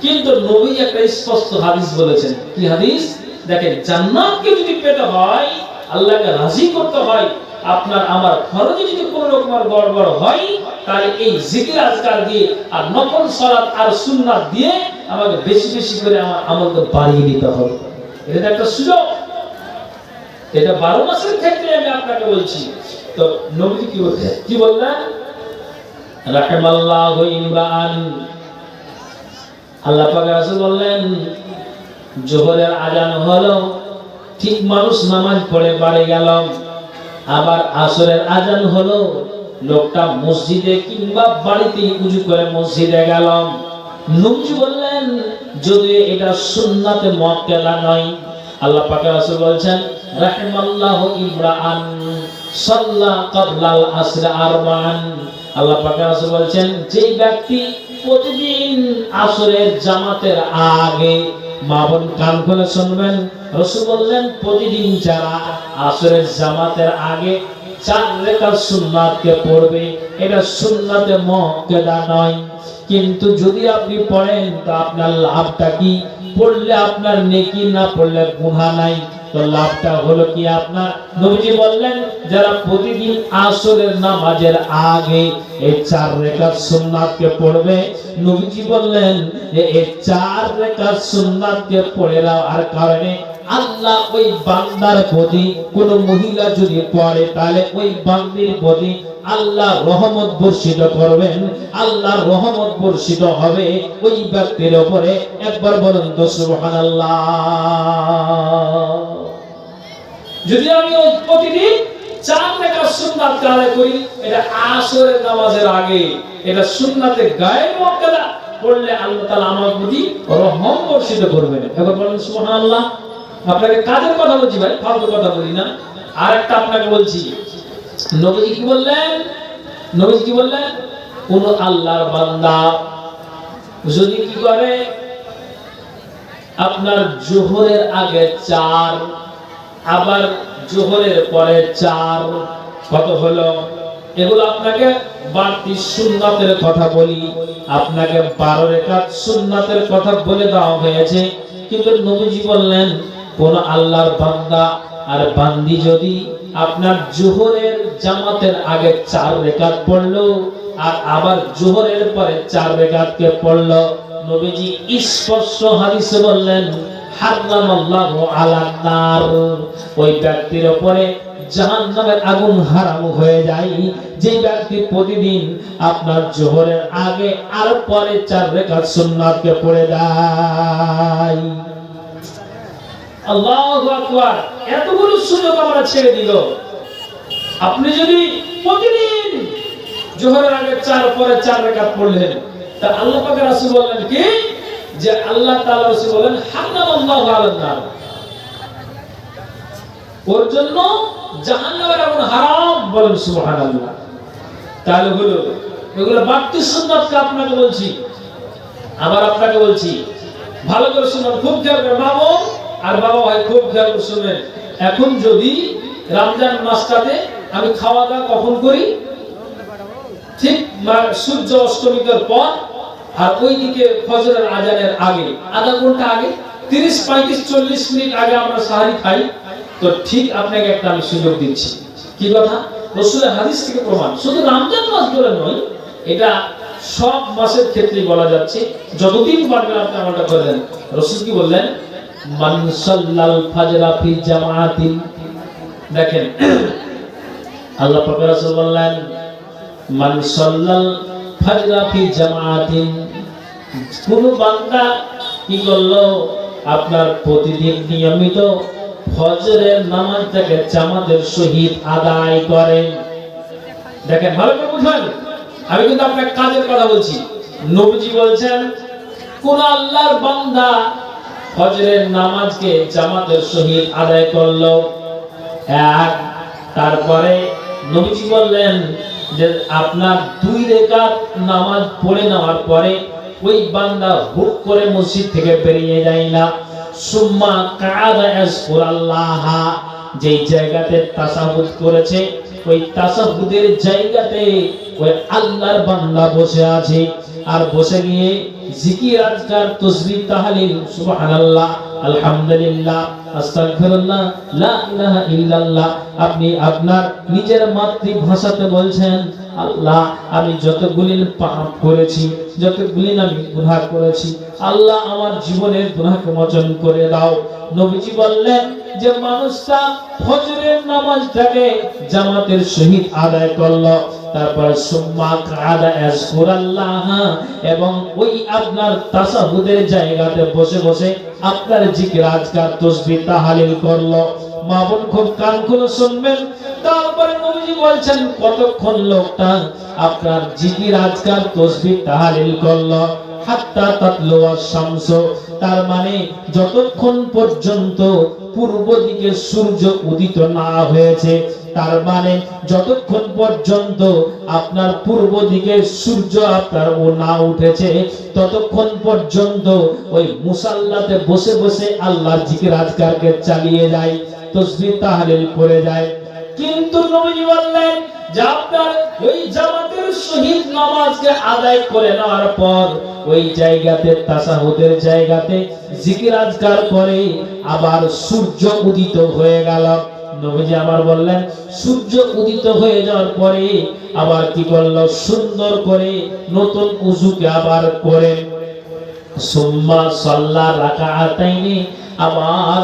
কিন্তু নবী একটা স্পষ্ট হাদিস বলেছেন। কি হাদিস? দেখেন, জান্নাতকে যদি পেতে হয়, আল্লাহকে রাজি করতে হয়, আপনার আমার ফরজে যদি কোনো রকমের গড়বড় হয়, তাহলে এই জিকির আজকার দিয়ে আর নফল সালাত আর সুন্নাত দিয়ে আমাকে বেশি বেশি করে আমার আমলকে বাড়িয়ে দিতে হবে। এটা একটা সুযোগ। এটা 12 মাসের ক্ষেত্রে আমি আপনাকে বলছি। তো নবী কি বললেন? রাহিমাল্লাহু ইমরান, আল্লাহ পাক রাসূল বললেন যোহরের আজান হলো, ঠিক মানুষ নামাজ পড়ে বাড়ি গেল, আবার আসরের আজান হলো, লোকটা মসজিদে কিংবা বাড়িতে উজু করে মসজিদে গেল। নবী বললেন যদি এটা সুন্নাতে মুআক্কাদা নয়, আল্লাহ পাক রাসূল বলেন রাহিমাল্লাহু ইমরাআন সাল্লা ক্বাবলাল আসর আরবান। আল্লাহ পাক রাসূল বলেন, যে ব্যক্তি প্রতিদিন আসরের জামাতের আগে, মা বোন কান খুলে শুনবেন, রাসূল বললেন প্রতিদিন যারা আসরের জামাতের আগে 4 রাকাত সুন্নাতকে পড়বে, এটা সুন্নাতে মুআক্কাদা নয়, কিন্তু যদি আপনি পড়েন তো আপনার লাভটা কি? পড়লে আপনার নেকি, না পড়লে গুনাহ নাই। তো লাভটা হলো কি আপনার? নবীজি বললেন যারা প্রতিদিন আসরের নামাজের আগে এই 4 রাকাত সুন্নাতকে পড়বে, নবীজি বললেন যে এই 4 রাকাত সুন্নাতকে পড়ে আর কারণে আল্লাহ ওই বান্দার প্রতি, কোন মহিলা যদি পড়ে তাহলে ওই বান্দির প্রতি আল্লাহ রহমত বর্ষিত করবেন। আল্লাহ রহমত বর্ষিত হবে ওই ব্যক্তির উপরে। একবার বলুন তো সুবহানাল্লাহ। যদি আমি প্রতিদিন 4 রাকাত সুন্নাত আদায় করি, এটা আসরের নামাজের আগে, এটা সুন্নাতে গায়ে মুআক্কাদা পড়লে আল্লাহ তাআলা আমার প্রতি রহমত বর্ষিত করবেন। একবার বলুন সুবহানাল্লাহ। আপনাকে কাজের কথা বলছি ভাই, ফালতু কথা বলি না। আরেকটা আপনাকে বলছি, নবীজি কি বললেন? নবীজি কি বললেন? কোন আল্লাহর বান্দা যদি কি করে, আপনার জোহরের আগে 4, আবার জোহরের পরে 4, কত হলো? এগুলো আপনাকে বাড়তি সুন্নাতের কথা বলি, আপনাকে 12 রাকাত সুন্নাতের কথা বলে দেওয়া হয়েছে। কিন্তু নবীজি বললেন কোন আল্লাহর বান্দা আর বান্দি যদি আপনার জোহরের জামাতের আগে 4 রাকাত পড়লো আর আবার জোহরের পরে 4 রাকাতকে পড়লো, নবীজি স্পষ্ট হাদিসে বললেন হারামাল্লাহু আলান নার, ওই ব্যক্তির উপরে জাহান্নামের আগুন হারাম হয়ে যায়। যে ব্যক্তি প্রতিদিন আপনার জোহরের আগে আর পরে 4 রাকাত সুন্নাতকে পড়ে দেয়। আল্লাহু আকবার। এতগুলো সুযোগ আমরা ছেড়ে দিল। আপনি যদি প্রতিদিন জোহরের আগে 4 পরে 4 রাকাত পড়লেন, তা আল্লাহ পাকের রাসূল বলেন কি, যে আল্লাহ তাআলা রাসূল বলেন হারামাল্লাহু আলান নার, ওর জন্য জাহান্নামের আগুন হারাম। বলেন সুবহানাল্লাহ। তাহলে হলো এগুলো বাড়তি সুন্নাতকে আপনাকে বলছি। আবার আপনাকে বলছি, ভালো করে শুনুন, খুব খেয়াল করে, মা বোন আর বাবা ভাই খুব খেয়াল করে শুনবেন। এখন যদি রমজান মাসটাতে আমি খাওয়া দাওয়া কখন করি? ঠিক সূর্য অস্তমিতের পর, আর ওইদিকে ফজরের আজানের আগে, আধা ঘন্টা আগে, 30, 35, 40 মিনিট আগে আমরা সাহারি খাই। তো ঠিক আপনাকে একটা আমি সুযোগ দিচ্ছি। কি কথা? রাসূলের হাদিস থেকে প্রমাণ। শুধু রমজান মাস বলে নয়, এটা সব মাসের ক্ষেত্রেই বলা যাচ্ছে। যতদিন পারবেন আপনি আমলটা করবেন। রাসূল কি বললেন? মান সাল্লাল ফাজরা ফি জামাআতিন। দেখেন আল্লাহ পাক রাসূল বললেন মান সাল্লাল ফাজরা ফি জামাআতিন, কোন বান্দা কি করলো, আপনার প্রতিদিন নিয়মিত ফজরের নামাজটাকে জামাতের সহিত আদায় করেন। দেখেন ভালো করে বুঝবেন, আমি কিন্তু আপনাকে কাজের কথা বলছি। নবীজি বলছেন কোন আল্লাহর বান্দা ফজরের নামাজকে জামাতের সহিত আদায় করলো, এক, তারপরে নবীজি বললেন যে আপনার 2 রাকাত নামাজ পড়ে নেওয়ার পরে ওই বান্দা হুট করে মসজিদ থেকে বেরিয়ে যায় না, সুম্মা কাআদা ইয়াজকুরাল্লাহ, যেই জায়গাতে তাসাহুদ করেছে ওই তাসাহুদের জায়গাতে ওই আল্লাহর বান্দা বসে আছে, আর বসে গিয়ে জিকির আজকার তাসবিহ তাহলিল সুবহানাল্লাহ আলহামদুলিল্লাহ আস্তাগফিরুল্লাহ লা ইলাহা ইল্লাল্লাহ, আপনি আপনার নিজের মাতৃভাষাতে বলছেন আল্লাহ আমি যতগুলি পাপ করেছি, যতগুলি আমি গুনাহ করেছি, আল্লাহ আমার জীবনের গুনাহকে মোচন করে দাও। নবীজি বললেন যে মানুষটা ফজরের নামাজটাকে জামাতের সহিত আদায় করলো, তারপর সুম্মা কাআদা ইয়াজকুরাল্লাহ, এবং ওই আপনার তাসাহুদের জায়গাতে বসে বসে আপনার জিকির আজকার তাসবিহ তাহলিল করলো। মা বোন খুব কান খুলে শুনবেন। তারপরে নবীজি বলছেন কতক্ষণ লোকটা আপনার জিকির আজকার তাসবিহ তাহলিল করলো, হাত্তা তাতলুয়া শামস, তার মানে যতক্ষণ পর্যন্ত পূর্ব দিকে সূর্য উদিত না হয়েছে, তার মানে যতক্ষণ পর্যন্ত আপনার পূর্ব দিকে সূর্য আপনার না উঠেছে, ততক্ষণ পর্যন্ত ওই মুসাল্লাতে বসে বসে আল্লাহর জিকির আজকারকে চালিয়ে যায়, তাসবিহ তাহলিল করে যায়। কিন্তু নবীজি বললেন যে আপনার ওই জামাতের সহিত নামাজকে আদায় করে নেওয়ার পর ওই জায়গাতে তাসাহুদের জায়গাতে জিকির আজকার করে আবার সূর্য উদিত হয়ে গেল। নবীজি আবার বললেন সূর্য উদিত হয়ে যাওয়ার পরে আবার কি করলো, সুন্দর করে নতুন উযুকে আবার করে সুম্মা সাল্লা রাকাআতাইনি, আবার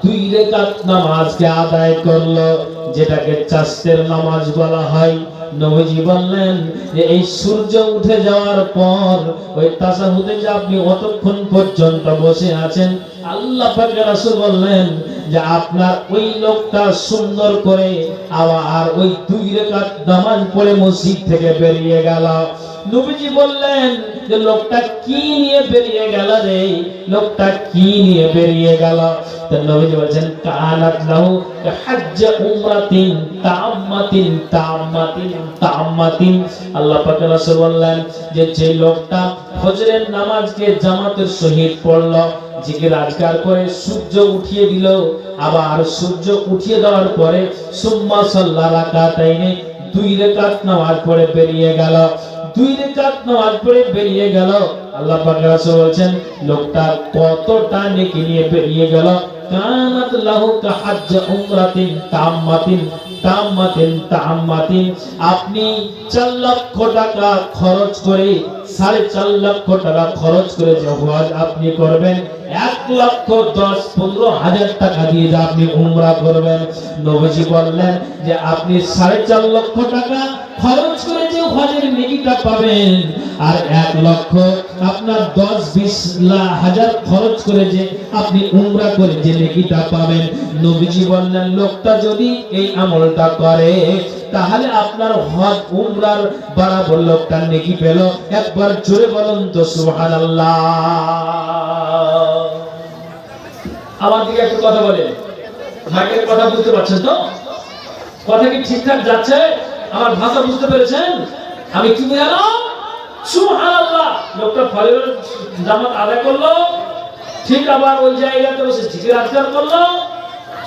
2 রাকাত নামাজকে আদায় করলো, যেটাকে চাষের নামাজ বলা হয়। নবীজি বললেন যে এই সূর্য উঠে যাওয়ার পর ওই তাসাহুদে যে আপনি অতক্ষণ পর্যন্ত বসে আছেন, আল্লাহ পাকের রাসূল বললেন যে আপনার ওই লোকটা সুন্দর করে আবার ওই 2 রাকাত নামাজ পড়ে মসজিদ থেকে বেরিয়ে গেল। নবীজি বললেন যে লোকটা কি নিয়ে বেরিয়ে গেল রে, লোকটা কি নিয়ে বেরিয়ে গেল? তো নবীজি বলেন কানাত লাহু হজ্জ উমরাতিন তাম্মাতিন তাম্মাতিন তাম্মাতিন। আল্লাহ পাকের রাসূল বললেন যে যে লোকটা ফজরের নামাজকে জামাতের সহিত পড়লো, জিকির আজকার করে সূর্য উঠিয়ে দিল, আবার সূর্য উঠিয়ে দেওয়ার পরে সুম্মা সাল্লা রাকাতাইনি, 2 রাকাত নামাজ পড়ে বেরিয়ে গেল, 2 রাকাত নামাজ পড়ে বেরিয়ে গেল। আল্লাহ পাকের রাসূল বলেন লোকটা কতটা নেকি নিয়ে বেরিয়ে গেল, কানাত লাহু কাহজ্জ উমরাতিন তাম্মাতিন তাম্মাতিন তাম্মাতিন। আপনি 4 লক্ষ টাকা খরচ করে 4.5 লক্ষ টাকা খরচ করে যে হজ আপনি করবেন, 1,10,15,000 টাকা দিয়ে যে আপনি উমরা করবেন, নবীজি বললেন যে আপনি 4.5 লক্ষ টাকা খরচ করে যে হজের নেকিটা পাবেন, আর 1 লক্ষ আপনার 10-20 হাজার খরচ করে যে আপনি উমরা করে যে নেকিটা পাবেন, নবীজি বললেন লোকটা যদি এই আমলটা করে তাহলে আপনার হজ উমরার বরাবর লোকটা নেকি পেল। একবার জোরে বলুন তো সুবহানাল্লাহ। আমার দিকে একটু কথা বলেন, মাইকের কথা বুঝতে পারছেন তো? কথা কি ঠিকঠাক যাচ্ছে? আমার ভাষা বুঝতে পেরেছেন? আমি কি বুঝালাম? সুবহানাল্লাহ। লোকটা ফজর জামাত আদায় করলো, ঠিক আবার ওই জায়গাতে বসে জিকির আজকার করলো,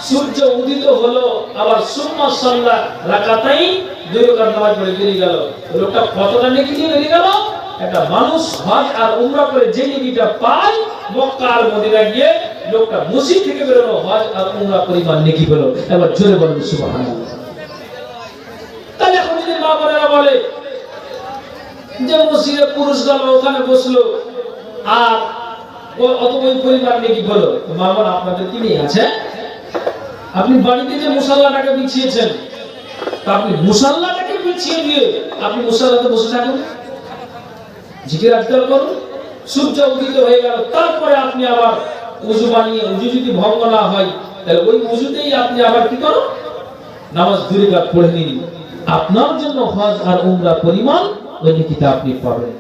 সূর্য উদিত হলো, আবার সুম্মা সাল্লা রাকাতাইন, 2 রাকাত নামাজ পড়ে বেরিয়ে গেল। লোকটা কতটা নেকি নিয়ে বেরিয়ে গেল? একটা মানুষ হজ আর উমরা করে যে নেকিটা পায়, মক্কা আর মদিনা গিয়ে লোকটা মসজিদ থেকে বেরোলো, হজ আর উমরা পরিমাণ নেকি পেল। এবার জোরে বলুন সুবহানাল্লাহ। তাহলে এখন যদি মা বোনেরা বলে যে মসজিদে পুরুষ গেল, ওখানে বসলো আর অত ওই পরিমাণ নেকি হলো, মা বোন আপনাদের কি নিয়ে আছে? আপনি বাড়িতে যে মুসাল্লাটাকে বিছিয়েছেন, তা আপনি মুসাল্লাটাকে বিছিয়ে দিয়ে আপনি মুসাল্লাতে বসে থাকুন, জিকির আজকার করুন, সূর্য উদিত হয়ে গেল, তারপরে আপনি আবার উযু বানিয়ে, উযু যদি ভঙ্গ না হয় তাহলে ওই উযুতেই আপনি আবার কি করুন, নামাজ 2 রাকাত পড়ে নিন। আপনার জন্য হজ আর উমরা পরিমাণ ওই নেকিটা আপনি পাবেন।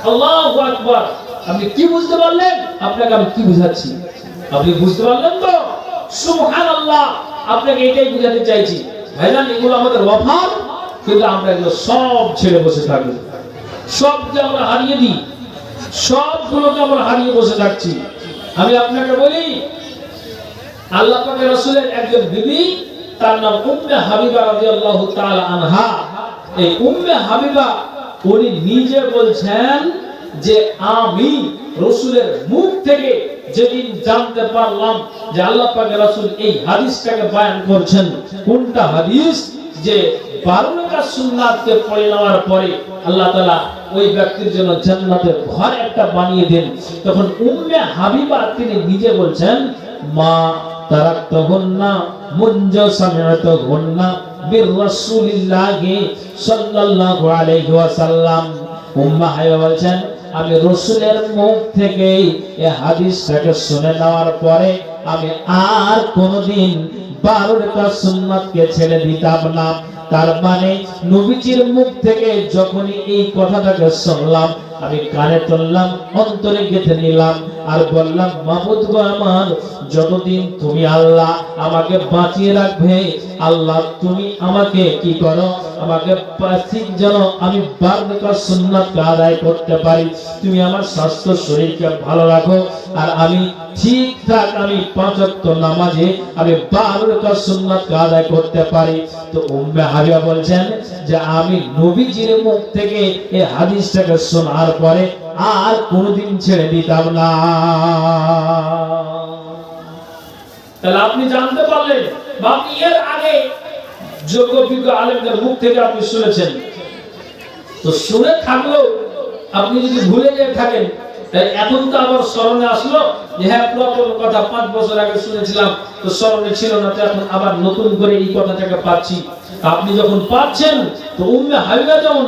আল্লাহু আকবার। আপনি কি বুঝতে পারলেন? আপনাকে আমি কি বুঝাচ্ছি আপনি বুঝতে পারলেন তো? সুবহানাল্লাহ। আপনাকে এটাই বুঝাতে চাইছি ভাইজান, এগুলো আমাদের ওয়াফার, কিন্তু আমরা এগুলো সব ছেড়ে বসে থাকি, সবকে আমরা হারিয়ে দিই, সবগুলোকে আমরা হারিয়ে বসে থাকছি। আমি আপনাকে বলি, আল্লাহ পাকের রাসূলের একজন বিবি, তার নাম উম্মে হাবিবা রাদিয়াল্লাহু তাআলা আনহা। এই উম্মে হাবিবা উনি নিজে বলছেন যে আমি রাসূলের মুখ থেকে যেদিন জানতে পারলাম যে আল্লাহ পাকের রাসূল এই হাদিসটাকে বয়ান করছেন, কোনটা হাদিস? যে 12 রাকাত সুন্নাতকে পড়ে নেওয়ার পরে আল্লাহ তাআলা ওই ব্যক্তির জন্য জান্নাতের ঘর একটা বানিয়ে দেন। তখন উম্মে হাবিবা তিনি নিজে বলছেন, মা তারাকতুহুন্না মুনজ সামিআতুহুন্না বির রাসূলিল্লাহি সাল্লাল্লাহু আলাইহি ওয়াসাল্লাম। উম্মে হাবিবা বলছেন আমি রাসূলের মুখ থেকে এই হাদিসটাকে শুনে নেওয়ার পরে আমি আর কোনোদিন 12 রাকাত সুন্নাতকে ছেড়ে দিতাম না। তার মানে নবীজির মুখ থেকে যখনই এই কথাটাকে শুনলাম আমি কানে তুললাম, অন্তরে গেঁথে নিলাম আর বললাম, মাবুদ গো আমার, যতদিন তুমি আল্লাহ আমাকে বাঁচিয়ে রাখবে, আল্লাহ তুমি আমাকে কি করো, আমাকে ঠিক যেন আমি 12 রাকাত সুন্নাত আদায় করতে পারি। তুমি আমার স্বাস্থ্য শরীরকে ভালো রাখো আর আমি ঠিকঠাক আমি 5 ওয়াক্ত নামাজে আমি 12 রাকাত সুন্নাত আদায় করতে পারি। তো উম্মে হাবিবা বলছেন যে আমি নবীজির মুখ থেকে এই হাদিসটাকে শোনার পরে আর কোনোদিন ছেড়ে দিতাম না। তাহলে আপনি জানতে পারলেন, বা আপনি এর আগে যোগ্য বিজ্ঞ আলেমদের মুখ থেকে আপনি শুনেছেন, তো শুনে থাকলেও আপনি যদি ভুলে গিয়ে থাকেন, এখন তো আবার স্মরণে আসলো যে হ্যাঁ পুরাতন কথা 5 বছর আগে শুনেছিলাম, তো স্মরণে ছিল না, তো এখন আবার নতুন করে এই কথাটাকে পাচ্ছি। আপনি যখন পাচ্ছেন, তো উম্মে হাবিবা যেমন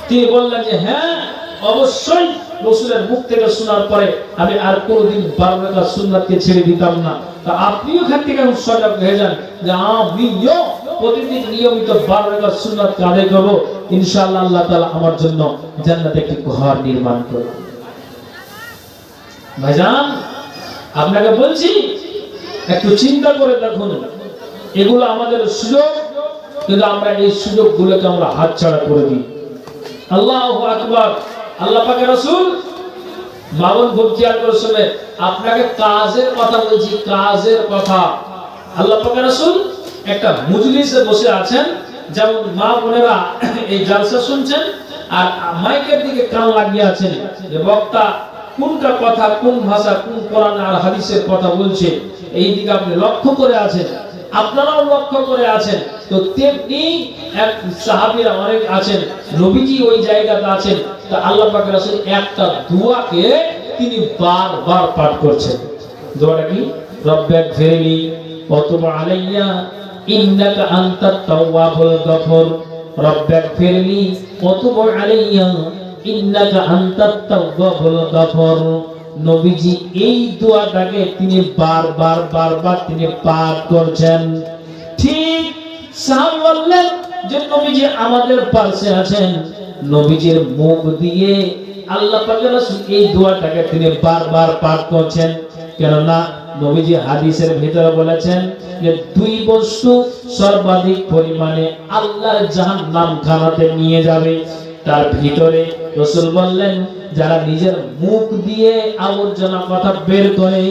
তিনি বললেন যে হ্যাঁ অবশ্যই রাসূলের মুখ থেকে শোনার পরে আমি আর কোনোদিন 12 রাকাত সুন্নাতকে ছেড়ে দিতাম না। তা আপনিও এখান থেকে সজাগ হয়ে যান যে আমিও প্রতিদিন নিয়মিত 12 রাকাত সুন্নাত আদায় করব, ইনশাআল্লাহ আল্লাহ তাআলা আমার জন্য জান্নাতে একটি ঘর নির্মাণ করবেন। ভাইজান, আপনাকে বলছি একটু চিন্তা করে দেখুন, এগুলো আমাদের সুযোগ, কিন্তু আমরা এই সুযোগগুলোকে আমরা হাতছাড়া করে দিই। আল্লাহু আকবার। আল্লাহ পাকের রাসূল মামুন খুব খেয়াল করে শুনে, আপনাকে কাজের কথা বলছি, কাজের কথা। আল্লাহ পাকের রাসূল একটা মজলিসে বসে আছেন, যেমন মা বোনেরা এই জালসা শুনছেন আর মাইকের দিকে কান লাগিয়ে আছেন যে বক্তা কোনটা কথা, কোন ভাষা, কোন কোরআন আর হাদিসের কথা বলছে, এই দিকে আপনি লক্ষ্য করে আছেন, আপনারাও লক্ষ্য করে আছেন। তো তেমনি এক সাহাবীরা অনেক আছেন, নবীজি ওই জায়গাতে আছেন, তো আল্লাহ পাকের রাসূল একটা দোয়াকে তিনি বারবার পাঠ করছেন। দোয়াটা কি? রব্বিগফিরলি ওয়া তুব আলাইয়া ইন্নাকা আনতাত তাওয়াবুল গফুর। রব্বিগফিরলি ওয়া তুব আলাইয়া ইন্নাকা আনতাত তাওয়াবুল গফুর। নবীজি এই দোয়াটাকে তিনি বারবার তিনি পাঠ করছেন। ঠিক সাহাবী বললেন যে নবীজি আমাদের পাশে আছেন, নবীজির মুখ দিয়ে আল্লাহ পাকের রাসূল এই দোয়াটাকে তিনি বারবার পাঠ করছেন। কেননা নবীজি হাদিসের ভিতরে বলেছেন যে 2 বস্তু সর্বাধিক পরিমাণে আল্লাহর জাহান্নাম খানাতে নিয়ে যাবে। তার ভিতরে রাসূল বললেন, যারা নিজের মুখ দিয়ে আবর্জনা কথা বের করে,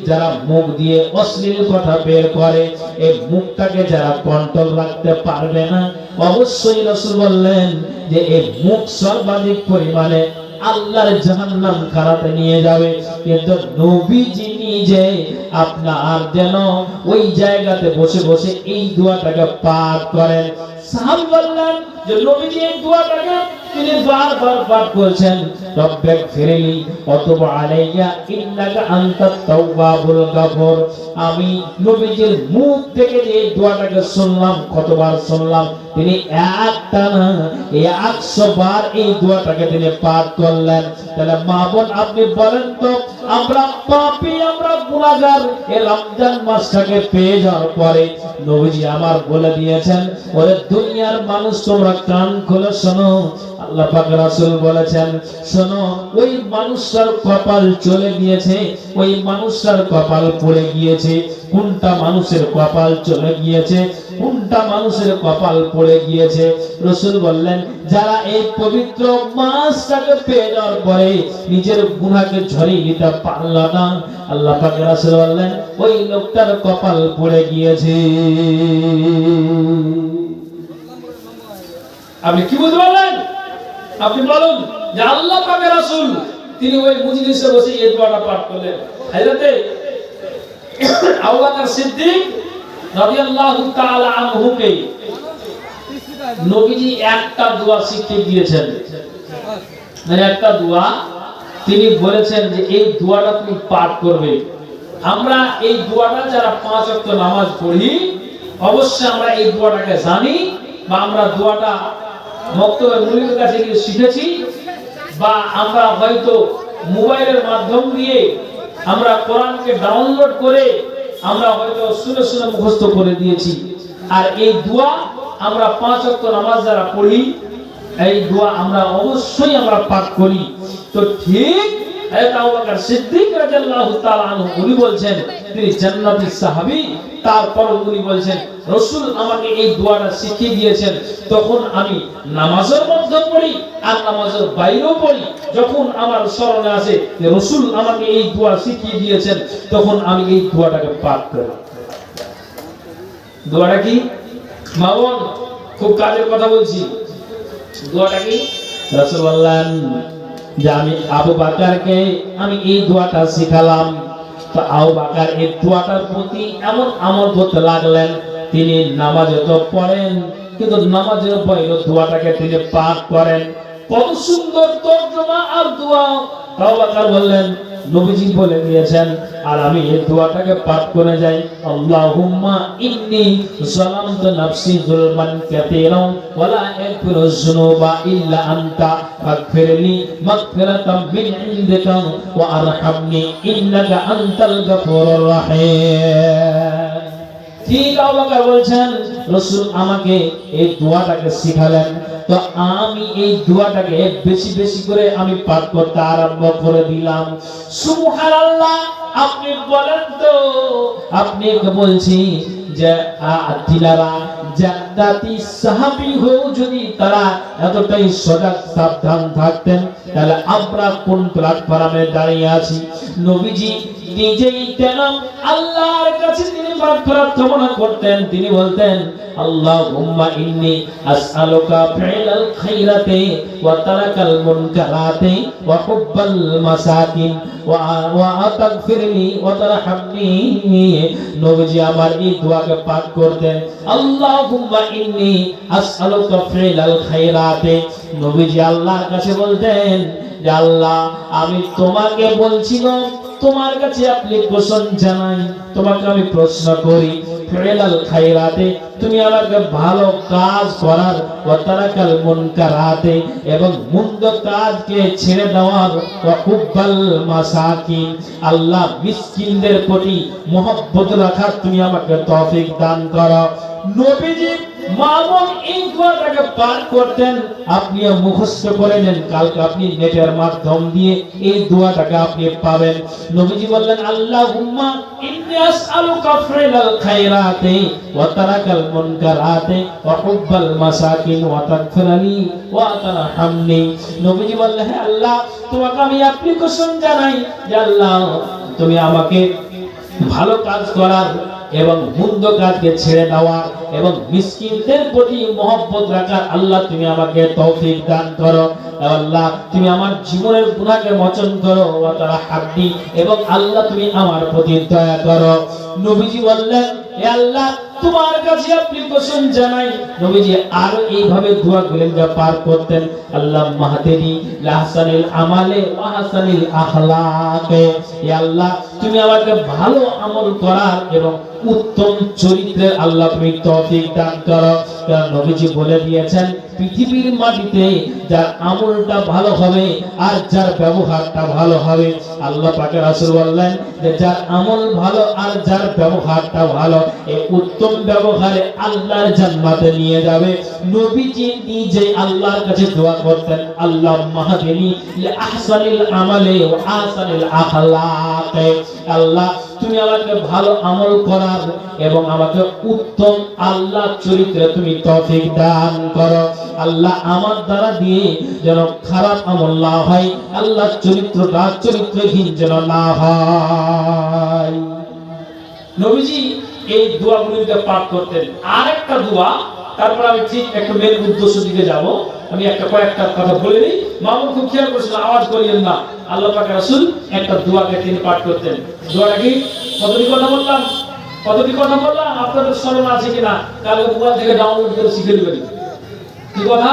যারা মুখ দিয়ে অশ্লীল কথা বের করে, এই মুখটাকে যারা কন্ট্রোল রাখতে পারবে না, অবশ্যই রাসূল বললেন যে এই মুখ সর্বাধিক পরিমাণে আল্লাহর জাহান্নাম খানাতে নিয়ে যাবে। কিন্তু নবীজি নিজে আপনার যেন ওই জায়গাতে বসে বসে এই দোয়াটাকে পাঠ করেন। সাহাবী বললেন যে নবীজি এই দোয়াটাকে তিনি বারবার পাঠ করেছেন, রব্বিগফিরলি ওয়া তুব আলাইয়া ইন্নাকা আনতাত তাওয়াবুল গফুর। আমি নবীজির মুখ থেকে যে এই দোয়াটাকে শুনলাম, কতবার শুনলাম, তিনি একটানা 100 বার এই দোয়াটাকে তিনি পাঠ করলেন। তাহলে মা বোন আপনি বলেন তো, আমরা পাপী, আমরা গুনাহগার, এই রমজান মাসটাকে পেয়ে যাওয়ার পরে নবীজি আমার বলে দিয়েছেন, ওরে দুনিয়ার মানুষ তোমরা কান খুলে শোনো, আল্লাহ পাক রাসূল বলেছেন, শোনো, ওই মানুষটার কপাল চলে গিয়েছে, ওই মানুষটার কপাল পড়ে গিয়েছে। কোনটা মানুষের কপাল চলে গিয়েছে, কোনটা মানুষের কপাল পড়ে গিয়েছে? রাসূল বললেন, যারা এই পবিত্র মাসটাকে পেয়ে যাওয়ার পরে নিজের গুনাহকে ঝরিয়ে নিতে পারল না, আল্লাহ পাক রাসূল বললেন ওই লোকটার কপাল পড়ে গিয়েছে। আপনি কি বুঝতে পারলেন? আপনি বলুন যে আল্লাহ পাকের রাসূল তিনি ওই মজলিসে বসে এই দোয়াটা পাঠ করলেন। হযরতে আবু বকর সিদ্দিক রাদিয়াল্লাহু তাআলা আনহুকে নবীজি একটা দোয়া শিখিয়ে দিয়েছেন, মানে একটা দোয়া তিনি বলেছেন যে এই দোয়াটা তুমি পাঠ করবে। আমরা এই দোয়াটা যারা 5 ওয়াক্ত নামাজ পড়ি, অবশ্যই আমরা এই দোয়াটাকে জানি, বা আমরা দোয়াটা মক্তবের মুল্লির কাছে গিয়ে শিখেছি, বা আমরা হয়তো মোবাইলের মাধ্যম দিয়ে আমরা কোরআনকে ডাউনলোড করে আমরা হয়তো শুনে শুনে মুখস্থ করে দিয়েছি। আর এই দোয়া আমরা 5 ওয়াক্ত নামাজ যারা পড়ি, এই দোয়া আমরা অবশ্যই আমরা পাঠ করি। তো ঠিক হযরত আবু বকর সিদ্দিক রাদিয়াল্লাহু তাআলা আনহু উনি বলছেন তিনি জান্নাতি সাহাবী, তারপর উনি বলছেন রাসূল আমাকে এই দোয়াটা শিখিয়ে দিয়েছেন, তখন আমি নামাজের মধ্যে পড়ি আর নামাজের বাইরেও পড়ি, যখন আমার স্মরণে আসে যে রাসূল আমাকে এই দোয়া শিখিয়ে দিয়েছেন তখন আমি এই দোয়াটাকে পাঠ করি। দোয়াটা কি মা বোন, খুব কাজের কথা বলছি। দোয়াটা কি? রাসূল বললেন যে আমি আবু বকরকে আমি এই দোয়াটা শিখালাম। তো আবু বকর এই দোয়াটার প্রতি এমন আমল করতে লাগলেন, তিনি নামাজে তো পড়েন কিন্তু নামাজের বাইরে দোয়াটাকে তিনি পাঠ করেন। কত সুন্দর তরজমা আর দোয়া। আবু বকর বললেন নবীজি বলে দিয়েছেন আর আমি এই দোয়াটাকে পাঠ করে যাই, আল্লাহুম্মা ইন্নী যালামতু নাফসি যুলমান কাসীরান ওয়া লা ইয়াগফিরুয যুনুবা ইল্লা আনতা ফাগফিরলি মাগফিরাতাম মিন ইনদিকা ওয়া আরহামনি ইন্নাকা আনতাল গফুরুর রহিম। ঠিক আবু বকর বলছেন রাসূল আমাকে এই দোয়াটাকে শিখালেন, তো আমি এই দোয়াটাকে বেশি বেশি করে আমি পাঠ করতে আরম্ভ করে দিলাম। সুবহানাল্লাহ। আপনি বলেন তো, আপনি বলছি যে তিনারা জান্নাতি সাহাবী হয়েও যদি তারা এতটাই সজাগ সাবধান থাকতেন, তাহলে আমরা কোন প্ল্যাটফর্মে দাঁড়িয়ে আছি? নবীজি নিজেই কেন আল্লাহর কাছে তিনি মাগফিরাত কামনা করতেন, তিনি বলতেন আল্লাহুম্মা ইন্নী আসআলুকা ফি'লাল খায়রাতি ওয়া তারাকাল মুনকারাতি ওয়া হুব্বাল মাসাকিন ওয়া তাগফিরলি ওয়া তারহামনি। নবীজি আমার এই দোয়াকে পাঠ করতেন, আল্লাহুম্মা ইন্নী আসআলুকা ফি'লাল খায়রাতি। নবীজি আল্লাহর কাছে বলতেন যে আল্লাহ আমি তোমাকে বলছি না, তোমার কাছে অ্যাপ্লিকেশন জানাই, তোমাকে আমি প্রশ্ন করি ফি'লাল খায়রাতে তুমি আমাকে ভালো কাজ করার ওয়া তারাকাল মুনকারাতে এবং মন্দ কাজকে ছেড়ে দেওয়ার ওয়া হুব্বাল মাসাকিন আল্লাহ মিসকিনদের প্রতি মহব্বত রাখার তুমি আমাকে তৌফিক দান করো। নবীজি মামুন এই দোয়াটাকে পাঠ করতেন, আপনিও মুখস্থ করে নেন, কালকে আপনি নেটের মাধ্যম দিয়ে এই দোয়াটাকে আপনি পাবেন। নবীজি বললেন আল্লাহুম্মা ইন্নী আসআলুকা ফি'লাল খায়রাতি ওয়া তারাকাল মুনকারাতি ওয়া হুব্বাল মাসাকিন ওয়া তাগফিরলি ওয়া তারহামনি। নবীজি বললেন হে আল্লাহ তোমাকে আমি অ্যাপ্লিকেশন জানাই যে আল্লাহ তুমি আমাকে ভালো কাজ করার এবং মন্দ কাজকে ছেড়ে দেওয়ার এবং মিসকিনদের প্রতি মহব্বত রাখার আল্লাহ তুমি আমাকে তৌফিক দান করো। আল্লাহ তুমি আমার জীবনের গুনাহকে মোচন করো ওয়া তারহামনি এবং আল্লাহ তুমি আমার প্রতি দয়া করো। নবীজি বললেন হে আল্লাহ তোমার কাছে অ্যাপ্লিকেশন জানাই। নবীজি আর এইভাবে দোয়া গুলেন যা পার করতেন, আল্লাহ মাহদিনি লাহসানিল আমালে ওয়া হাসানিল আখলাকে। হে আল্লাহ তুমি আমাকে ভালো আমল করার এবং উত্তম চরিত্রের আল্লাহ তুমি তৌফিক দান করো। কারণ নবীজি বলে দিয়েছেন পৃথিবীর মাটিতে যার আমলটা ভালো হবে আর যার ব্যবহারটা ভালো হবে, আল্লাহ পাকের রাসূল বললেন যে যার আমল ভালো আর যার ব্যবহারটা ভালো, এই উত্তম ব্যবহারে আল্লাহর জান্নাতে নিয়ে যাবে। নবীজি নিজে আল্লাহর কাছে দোয়া করতেন আল্লাহ মাহদিনি লিআহসানিল আমালে ওয়া আহসানিল আখলাকে। আল্লাহ তুমি আমাকে ভালো আমল করার এবং আমাকে উত্তম আল্লাহ চরিত্রে তুমি তৌফিক দান করো। আল্লাহ আমার দ্বারা দিয়ে যেন খারাপ আমল না হয়, আল্লাহ চরিত্রটা চরিত্রহীন যেন না হয়। নবীজি এই দোয়াগুলিকে পাঠ করতেন। আরেকটা দোয়া, তারপর আমি ঠিক একটা মেন উদ্দেশ্য দিকে যাব। আমি কয়েকটা কথা বলে দিই, মামুন খুব খেয়াল করছেন, আওয়াজ করিয়েন না। আল্লাহ পাকের রাসূল একটা দোয়াকে তিনি পাঠ করতেন। দোয়াটা কি? কতটি কথা বললাম আপনাদের স্মরণ আছে কিনা? কালকে মোবাইল থেকে ডাউনলোড করে শিখে নেবেন। কি কথা?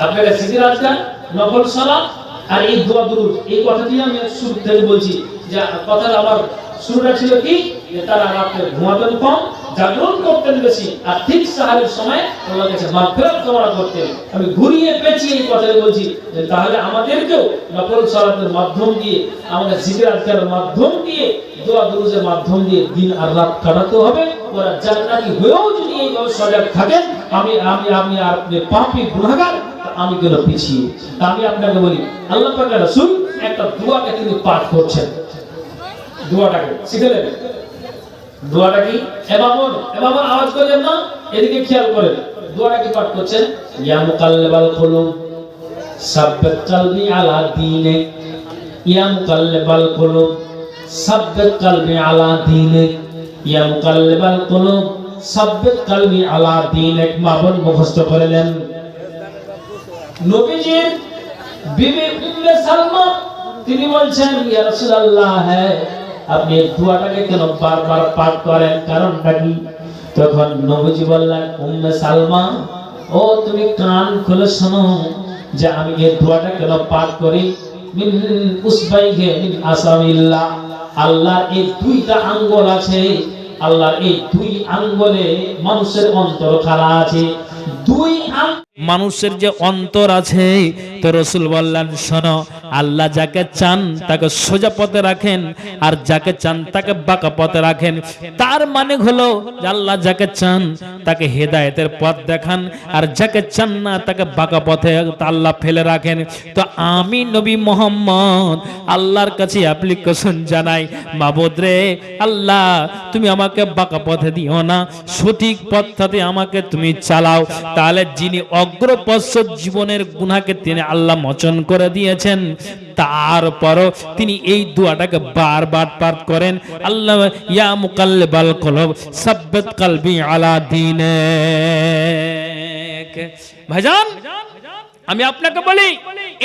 আপনারা সিটি রাজগান নফল সালাত আর এই দোয়া দুরূদ, এই কথাটি আমি শুরু থেকে বলছি যে কথাটা আমার শুরুটা ছিল কি যে তারা রাতে ঘুমাতেন কম, জাগরণ করতেন বেশি, আর ঠিক সাহারের সময় আল্লাহর কাছে মাগফিরাত কামনা করতেন। আমি ঘুরিয়ে পেঁচিয়ে এই কথাটা বলছি যে তাহলে আমাদেরকেও নফল সালাতের মাধ্যম দিয়ে, আমাদের জিকির আজকারের মাধ্যম দিয়ে, দোয়া দুরূদের মাধ্যম দিয়ে দিন আর রাত কাটাতে হবে। ওরা জান্নাতি হয়েও যদি এইভাবে সজাগ থাকেন, আমি আর আপনি পাপী গুনাহগার, আমি কেন পিছিয়ে? তা আমি আপনাকে বলি, আল্লাহ পাকের রাসূল একটা দোয়াকে তিনি পাঠ করছেন। দোয়াটাকে শিখে নেবেন। দোয়াটা কি? এমামুন এমামুন আওয়াজ করেন না, এদিকে খেয়াল করেন। দোয়াটা কি পাঠ করছেন? ইয়া মুকাল্লিবাল কুলুব সাব্বিত কলবি আলা দীনিক, ইয়া মুকাল্লিবাল কুলুব সাব্বিত কলবি আলা দীনিক, ইয়া মুকাল্লিবাল কুলুব সাব্বিত কলবি আলা দীনিক। মাবুদ মুখস্থ করলেন। নবীজির বিবি উম্মে সালমা তিনি বলছেন, ইয়া রাসূলুল্লাহ, হ্যাঁ আপনি এই দোয়াটাকে কেন বারবার পাঠ করেন, কারণটা কি? তখন নবীজি বললেন, উম্মে সালমা, ও তুমি কান খুলে শোনো যে আমি এই দোয়াটা কেন পাঠ করি। মিন উসবাইহি মিন আসামিল্লাহ, আল্লাহর এই দুইটা আঙ্গুল আছে, আল্লাহর এই দুই আঙ্গুলে মানুষের অন্তর খাড়া আছে। দুই মানুষের যে অন্তর আছে, তো রাসূল বললেন, শোনো, আল্লাহ যাকে চান তাকে সোজা পথে রাখেন, আর যাকে চান তাকে বাঁকা পথে রাখেন। তার মানে হলো যে আল্লাহ যাকে চান তাকে হেদায়েতের পথ দেখান, আর যাকে চান না তাকে বাঁকা পথে আল্লাহ ফেলে রাখেন। তো আমি নবী মুহাম্মদ আল্লাহর কাছে অ্যাপ্লিকেশন জানাই, মাবুদ রে আল্লাহ, তুমি আমাকে বাঁকা পথে দিও না, সঠিক পথটাতে আমাকে তুমি চালাও। তাহলে যিনি অগ্রপশ্চাৎ জীবনের গুনাহকে তিনি আল্লাহ মোচন করে দিয়েছেন, তারপরও তিনি এই দোয়াটাকে বারবার পাঠ করেন, আল্লাহ ইয়া মুকাল্লিবাল কুলুব সাব্বিত কলবি আলা দীনিক। ভাইজান, আমি আপনাকে বলি,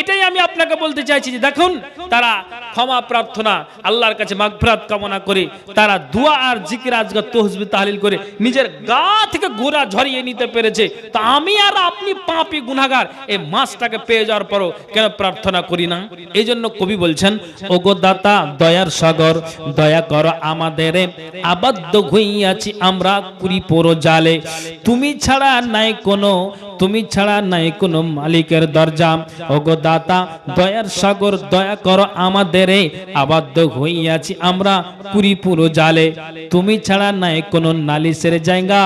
এটাই আমি আপনাকে বলতে চাইছি যে দেখুন, তারা ক্ষমা প্রার্থনা আল্লাহর কাছে মাগফিরাত কামনা করে তারা দোয়া আর জিকির আজকার তাসবিহ তাহলিল করে নিজের গা থেকে গোরা ঝরিয়ে নিতে পেরেছে। তা আমি আর আপনি পাপী গুনাহগার এই মাসটাকে পেয়ে যাওয়ার পরও কেন প্রার্থনা করি না? এই জন্য কবি বলছেন, ওগো দাতা দয়ার সাগর, দয়া করো আমাদের, আবদ্ধ হইয়াছি আমরা কুরিপুর জালে, তুমি ছাড়া নাই কোনো, তুমি ছাড়া নাই কোনো মালিকের দরজা। ওগো দাতা দয়ার সাগর, দয়া করো আমাদের, আবদ্ধ হইয়াছি আমরা কুরিপুর জালে, তুমি ছাড়া নাই কোনো নালিশের জায়গা,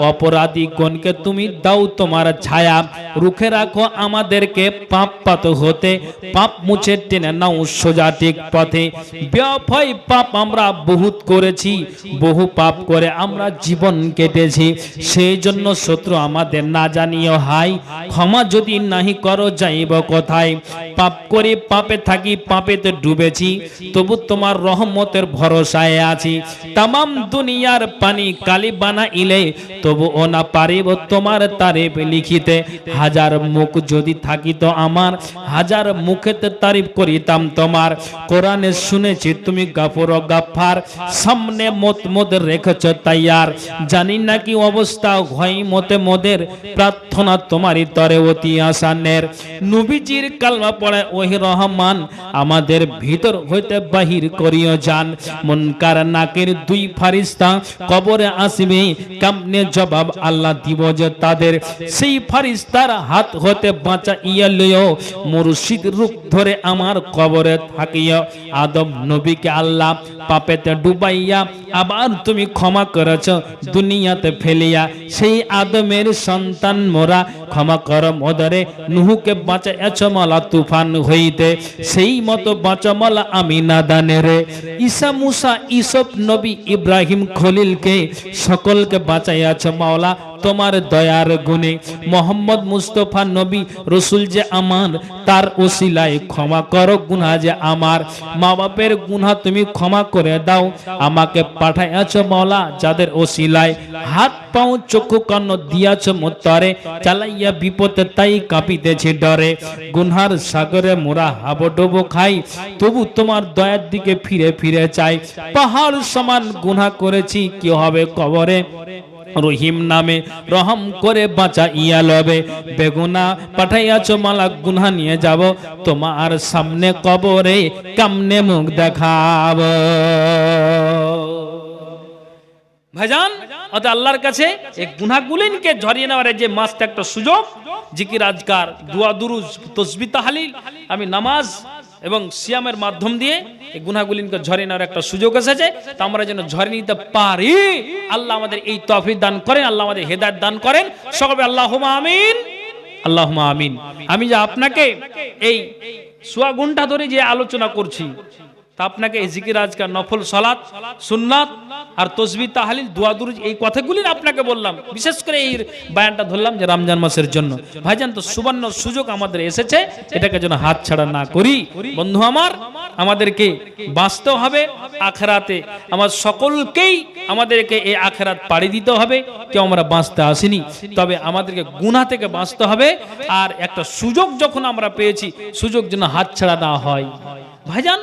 অপরাধী গণকে তুমি দাও তোমার ছায়া, রুখে রাখো আমাদেরকে পাপ পাত হতে, পাপ মুছে টেনে নাও সোজা ঠিক পথে। ব্যফয় পাপ আমরা বহুত করেছি, বহু পাপ করে আমরা জীবন কেটেছি, সেই জন্য শত্রু আমাদের না জানিও হাই, ক্ষমা যদি নাহি করো যাইব কোথায়। পাপ করে পাপে থাকি, পাপেতে ডুবেছি, তবু তোমার রহমতের ভরসায় আছি। তামাম দুনিয়ার পানি কালি বানাইলে তবু ও না পারিব তোমার তারিফ লিখিতে। হাজার মুখ যদি থাকিত আমার, হাজার মুখেতে তারিফ করিতাম তোমার। কোরআনে শুনেছি তুমি গাফুর ও গাফফার, সামনে মত মোদের রেখেছ তাইয়ার। জানি না কি অবস্থা হয় মতে মোদের, প্রার্থনা তোমারই তরে অতি আসানের। নবীজির কালমা পড়ে ওহি রহমান, আমাদের ভিতর হইতে বাহির করিও যান। মুনকার নাকির দুই ফারিস্তা কবরে আসিবে, কেমনে জবাব আল্লাহ দিব যে তাদের। সেই ফারিস্তার হাত হতে বাঁচাইয়া লইও, মুর্শিদ রূপ ধরে আমার কবরে থাকিও। আদম নবীকে আল্লাহ পাপেতে ডুবাইয়া আবার তুমি ক্ষমা করেছ দুনিয়াতে ফেলিয়া, সেই আদমের সন্তান মোরা, ক্ষমা কর মোদরে। নুহুকে বাঁচাইয়াছ মালা তুফান হইতে, সেই মতো বাঁচামালা আমি নাদানে রে। ঈসা মুসা ইসব নবী ইব্রাহিম খলিলকে সকলকে বাঁচাইয়াছ মাওলা তোমার দয়ার গুণে। মোহাম্মদ মুস্তফা নবী রসুল যে আমার, তার ওসিলায় ক্ষমা করো গুনাহ যে আমার। মা বাপের গুনাহ তুমি ক্ষমা করে দাও, আমাকে পাঠাইয়াছ মাওলা যাদের ওসিলায়। হাত পাও চক্ষু কান দিয়াছ মোত্তরে, চালাইয়া বিপদে তাই কাঁপিতেছি ডরে। গুনহার সাগরে মোরা হাবুডুবু খাই, তবু তোমার দয়ার দিকে ফিরে ফিরে চাই। পাহাড় সমান গুনাহ করেছি, কি হবে কবরে? রহিম নামে রহম করে বাঁচা ইয়া লবে। বেগুনা পাঠাইয়াছ মালা, গুনাহ নিয়ে যাব তোমার সামনে কবরে, কামনে মুখ দেখাব। ভাইজান, অত আল্লাহর কাছে এই গুনাহগুলিনকে ঝরিয়ে নেওয়ার যে মাসটা একটা সুযোগ, জিকির আজকার, দুয়া দুরুজ তাসবিহ তাহলিল, আমি নামাজ এবং সিয়ামের মাধ্যম দিয়ে এই গুনাহগুলিনকে ঝরিয়ে নেওয়ার একটা সুযোগ এসেছে। তা আমরা যেন ঝরিয়ে নিতে পারি, আল্লাহ আমাদের এই তৌফিক দান করেন, আল্লাহ আমাদের হেদায়েত দান করেন। সকলে আল্লাহুম্মা আমিন। আল্লাহুম্মা আমিন। আমি যে আপনাকে এই সোয়া ঘন্টা ধরে যে আলোচনা করছি, তা আপনাকে এই জিকির আজকার নফল সালাত সুন্নাত আর তসবিহ তাহলিল দোয়া দুরূদ এই কথাগুলি আপনাকে বললাম। বিশেষ করে এই বয়ানটা ধরলাম যে রমজান মাসের জন্য। ভাইজান, তো সুবর্ণ সুযোগ আমাদের এসেছে, এটাকে যেন হাত ছাড়া না করি। বন্ধু আমার, আমাদেরকে বাঁচতে হবে আখিরাতে। আমার সকলকেই আমাদেরকে এই আখিরাত পাড়ি দিতে হবে। কেউ আমরা বাঁচতে আসিনি, তবে আমাদেরকে গুনাহ থেকে বাঁচতে হবে। আর একটা সুযোগ যখন আমরা পেয়েছি, সুযোগ যেন হাত ছাড়া না হয়। ভাইজান,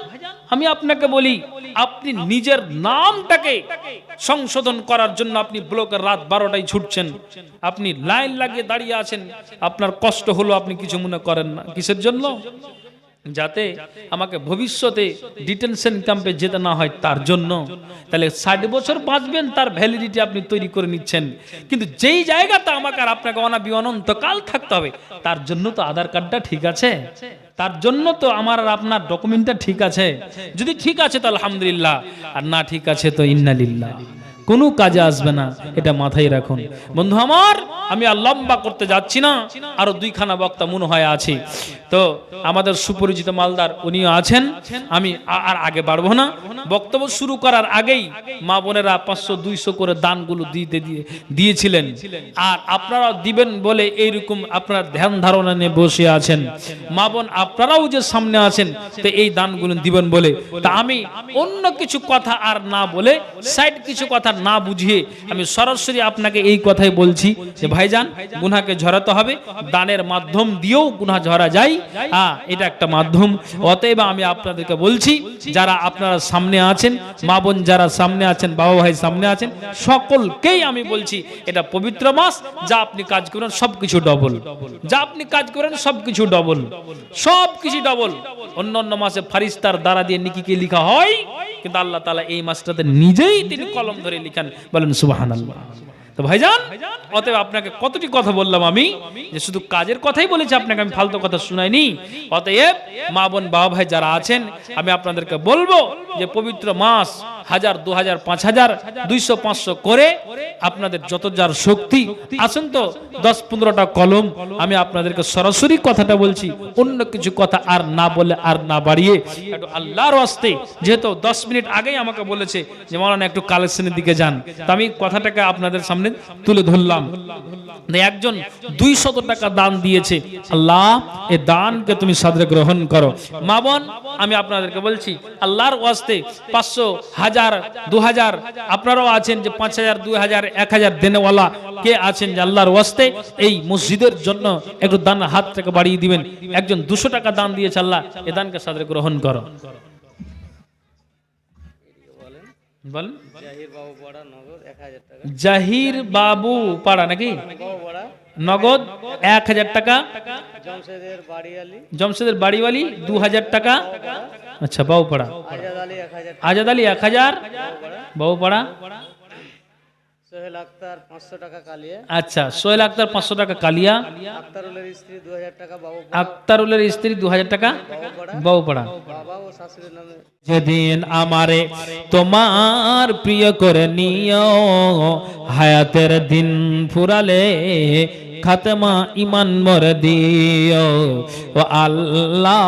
আমি আপনাকে বলি, আপনি নিজের নামটাকে সংশোধন করার জন্য আপনি ব্লকের রাত 12টায় ছুটছেন, আপনি লাইন লাগিয়ে দাঁড়িয়ে আছেন, আপনার কষ্ট হলো, আপনি কিছু মনে করেন না। কিসের জন্য? যাতে আমাকে ভবিষ্যতে ডিটেনশন ক্যাম্পে যেতে না হয়, তার জন্য। তাহলে 60 বছর বাঁচবেন, তার ভ্যালিডিটি আপনি তৈরি করে নিচ্ছেন। কিন্তু যেই জায়গাতে আমাকে আর আপনাকে অনন্তকাল থাকতে হবে, তার জন্য তো আধার কার্ডটা ঠিক আছে, তার জন্য তো আমার আর আপনার ডকুমেন্টটা ঠিক আছে। যদি ঠিক আছে তো আলহামদুলিল্লাহ, আর না ঠিক আছে তো ইন্না লিল্লাহ, কোনো কাজে আসবে না। এটা মাথায় রাখুন বন্ধু আমার। আমি আর লম্বা করতে যাচ্ছি না, আরো 2খানা বক্তা মনে হয় আছে। তো আমাদের সুপরিচিত মালদার উনিও আছেন, আমি আর আগে বাড়বো না। বক্তব্য শুরু করার আগেই মা বোনেরা 500-200 করে দানগুলো দিয়েছিলেন, আর আপনারাও দিবেন বলে এইরকম আপনার ধ্যান ধারণা নিয়ে বসে আছেন। মা বোন আপনারাও যে সামনে আছেন, তো এই দানগুলো দিবেন বলে, তা আমি অন্য কিছু কথা আর না বলে, সাইড কিছু কথা না বুঝিয়ে আমি সরাসরি আপনাকে এই কথাই বলছি যে ভাইজান, গুনাহকে ঝরাতে হবে। দানের মাধ্যম দিয়েও গুনাহ ঝরা যায়, এটা একটা মাধ্যম। অতএব আমি আপনাদেরকে বলছি, যারা আপনারা সামনে আছেন, মা বোন যারা সামনে আছেন, বাবা ভাই সামনে আছেন, সকলকেই আমি বলছি, এটা পবিত্র মাস, যা আপনি কাজ করেন সবকিছু ডবল, যা আপনি কাজ করেন সবকিছু ডবল, সবকিছু ডবল। অন্য অন্য মাসে ফারিস্তার দ্বারা দিয়ে নিকিকে লেখা হয়, কিন্তু আল্লাহ তাআলা এই মাসটাতে নিজেই তিনি কলম ধরে লিখেন। বলেন সুবহানাল্লাহ। তো ভাইজান, অতএব আপনাকে কতটি কথা বললাম আমি, যে শুধু কাজের কথাই বলেছি, আপনাকে আমি ফালতু কথা শুনাইনি। অতএব মা বোন বাবা ভাই যারা আছেন, আমি আপনাদেরকে বলবো যে পবিত্র মাস 1000, 2000, 5000, 200, 500 করে আপনাদের যত যার শক্তি আসেন, তো 10-15টা কলম। আমি আপনাদেরকে সরাসরি কথাটা বলছি, অন্য কিছু কথা আর না বলে আর না বাড়িয়ে একটু আল্লাহর ওয়াস্তে, যেহেতু 10 মিনিট আগেই আমাকে বলেছে যে মাওলানা একটু কালেকশনের দিকে যান, তো আমি কথাটাকে আপনাদের সামনে তুলে ধরলাম। একজন 200 টাকা দান দিয়েছে, আল্লাহ এই দানকে তুমি সাদরে গ্রহণ করো। মা বোন, আমি আপনাদেরকে বলছি, আল্লাহর ওয়াস্তে 500, 1000, 2000 আপনারাও আছেন যে 5000, 2000, 1000 দেনেওয়ালা কে আছেন যে আল্লাহর ওয়াস্তে এই মসজিদের জন্য একটু দান হাতটাকে বাড়িয়ে দিবেন। একজন 200 টাকা দান দিয়েছে, আল্লাহ এই দানকে সাদরে গ্রহণ করো। বলেন। জাহির বাবু পাড়া নাকি? নগদ 1000 টাকা। জমশেদের বাড়িওয়ালি 2000 টাকা। আচ্ছা, বাবুপাড়া। আজাদ আলী 1000, বাবুপাড়া। সোহেল আক্তার 500 টাকা কালিয়া। আচ্ছা, সোহেল আক্তার 500 টাকা কালিয়া। আক্তারুলের স্ত্রী 2000 টাকা বাবুপাড়া। আক্তারুলের স্ত্রী 2000 টাকা বাবুপাড়া। বাবা ও শাশুড়ির নামে। যেদিন আমারে তোমার প্রিয় করে নিও, হায়াতের দিন ফুরালে খাতমা ইমান মোর দিও, ও আল্লাহ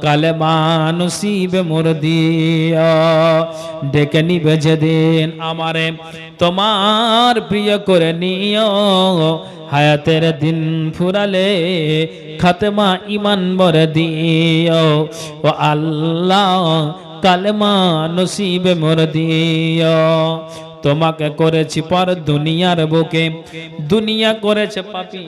কালেমা নসিবে মোর দিও। ডেকে নিবে যেদিন আমারে তোমার প্রিয় করে নিও, হায়াতের দিন ফুরালে খাতমা ইমান মোর দিও, ও আল্লাহ কালেমা নসিবে মোর দিও। তোমাকে করেছি পর দুনিয়ার বুকে, দুনিয়া করেছে পাপী।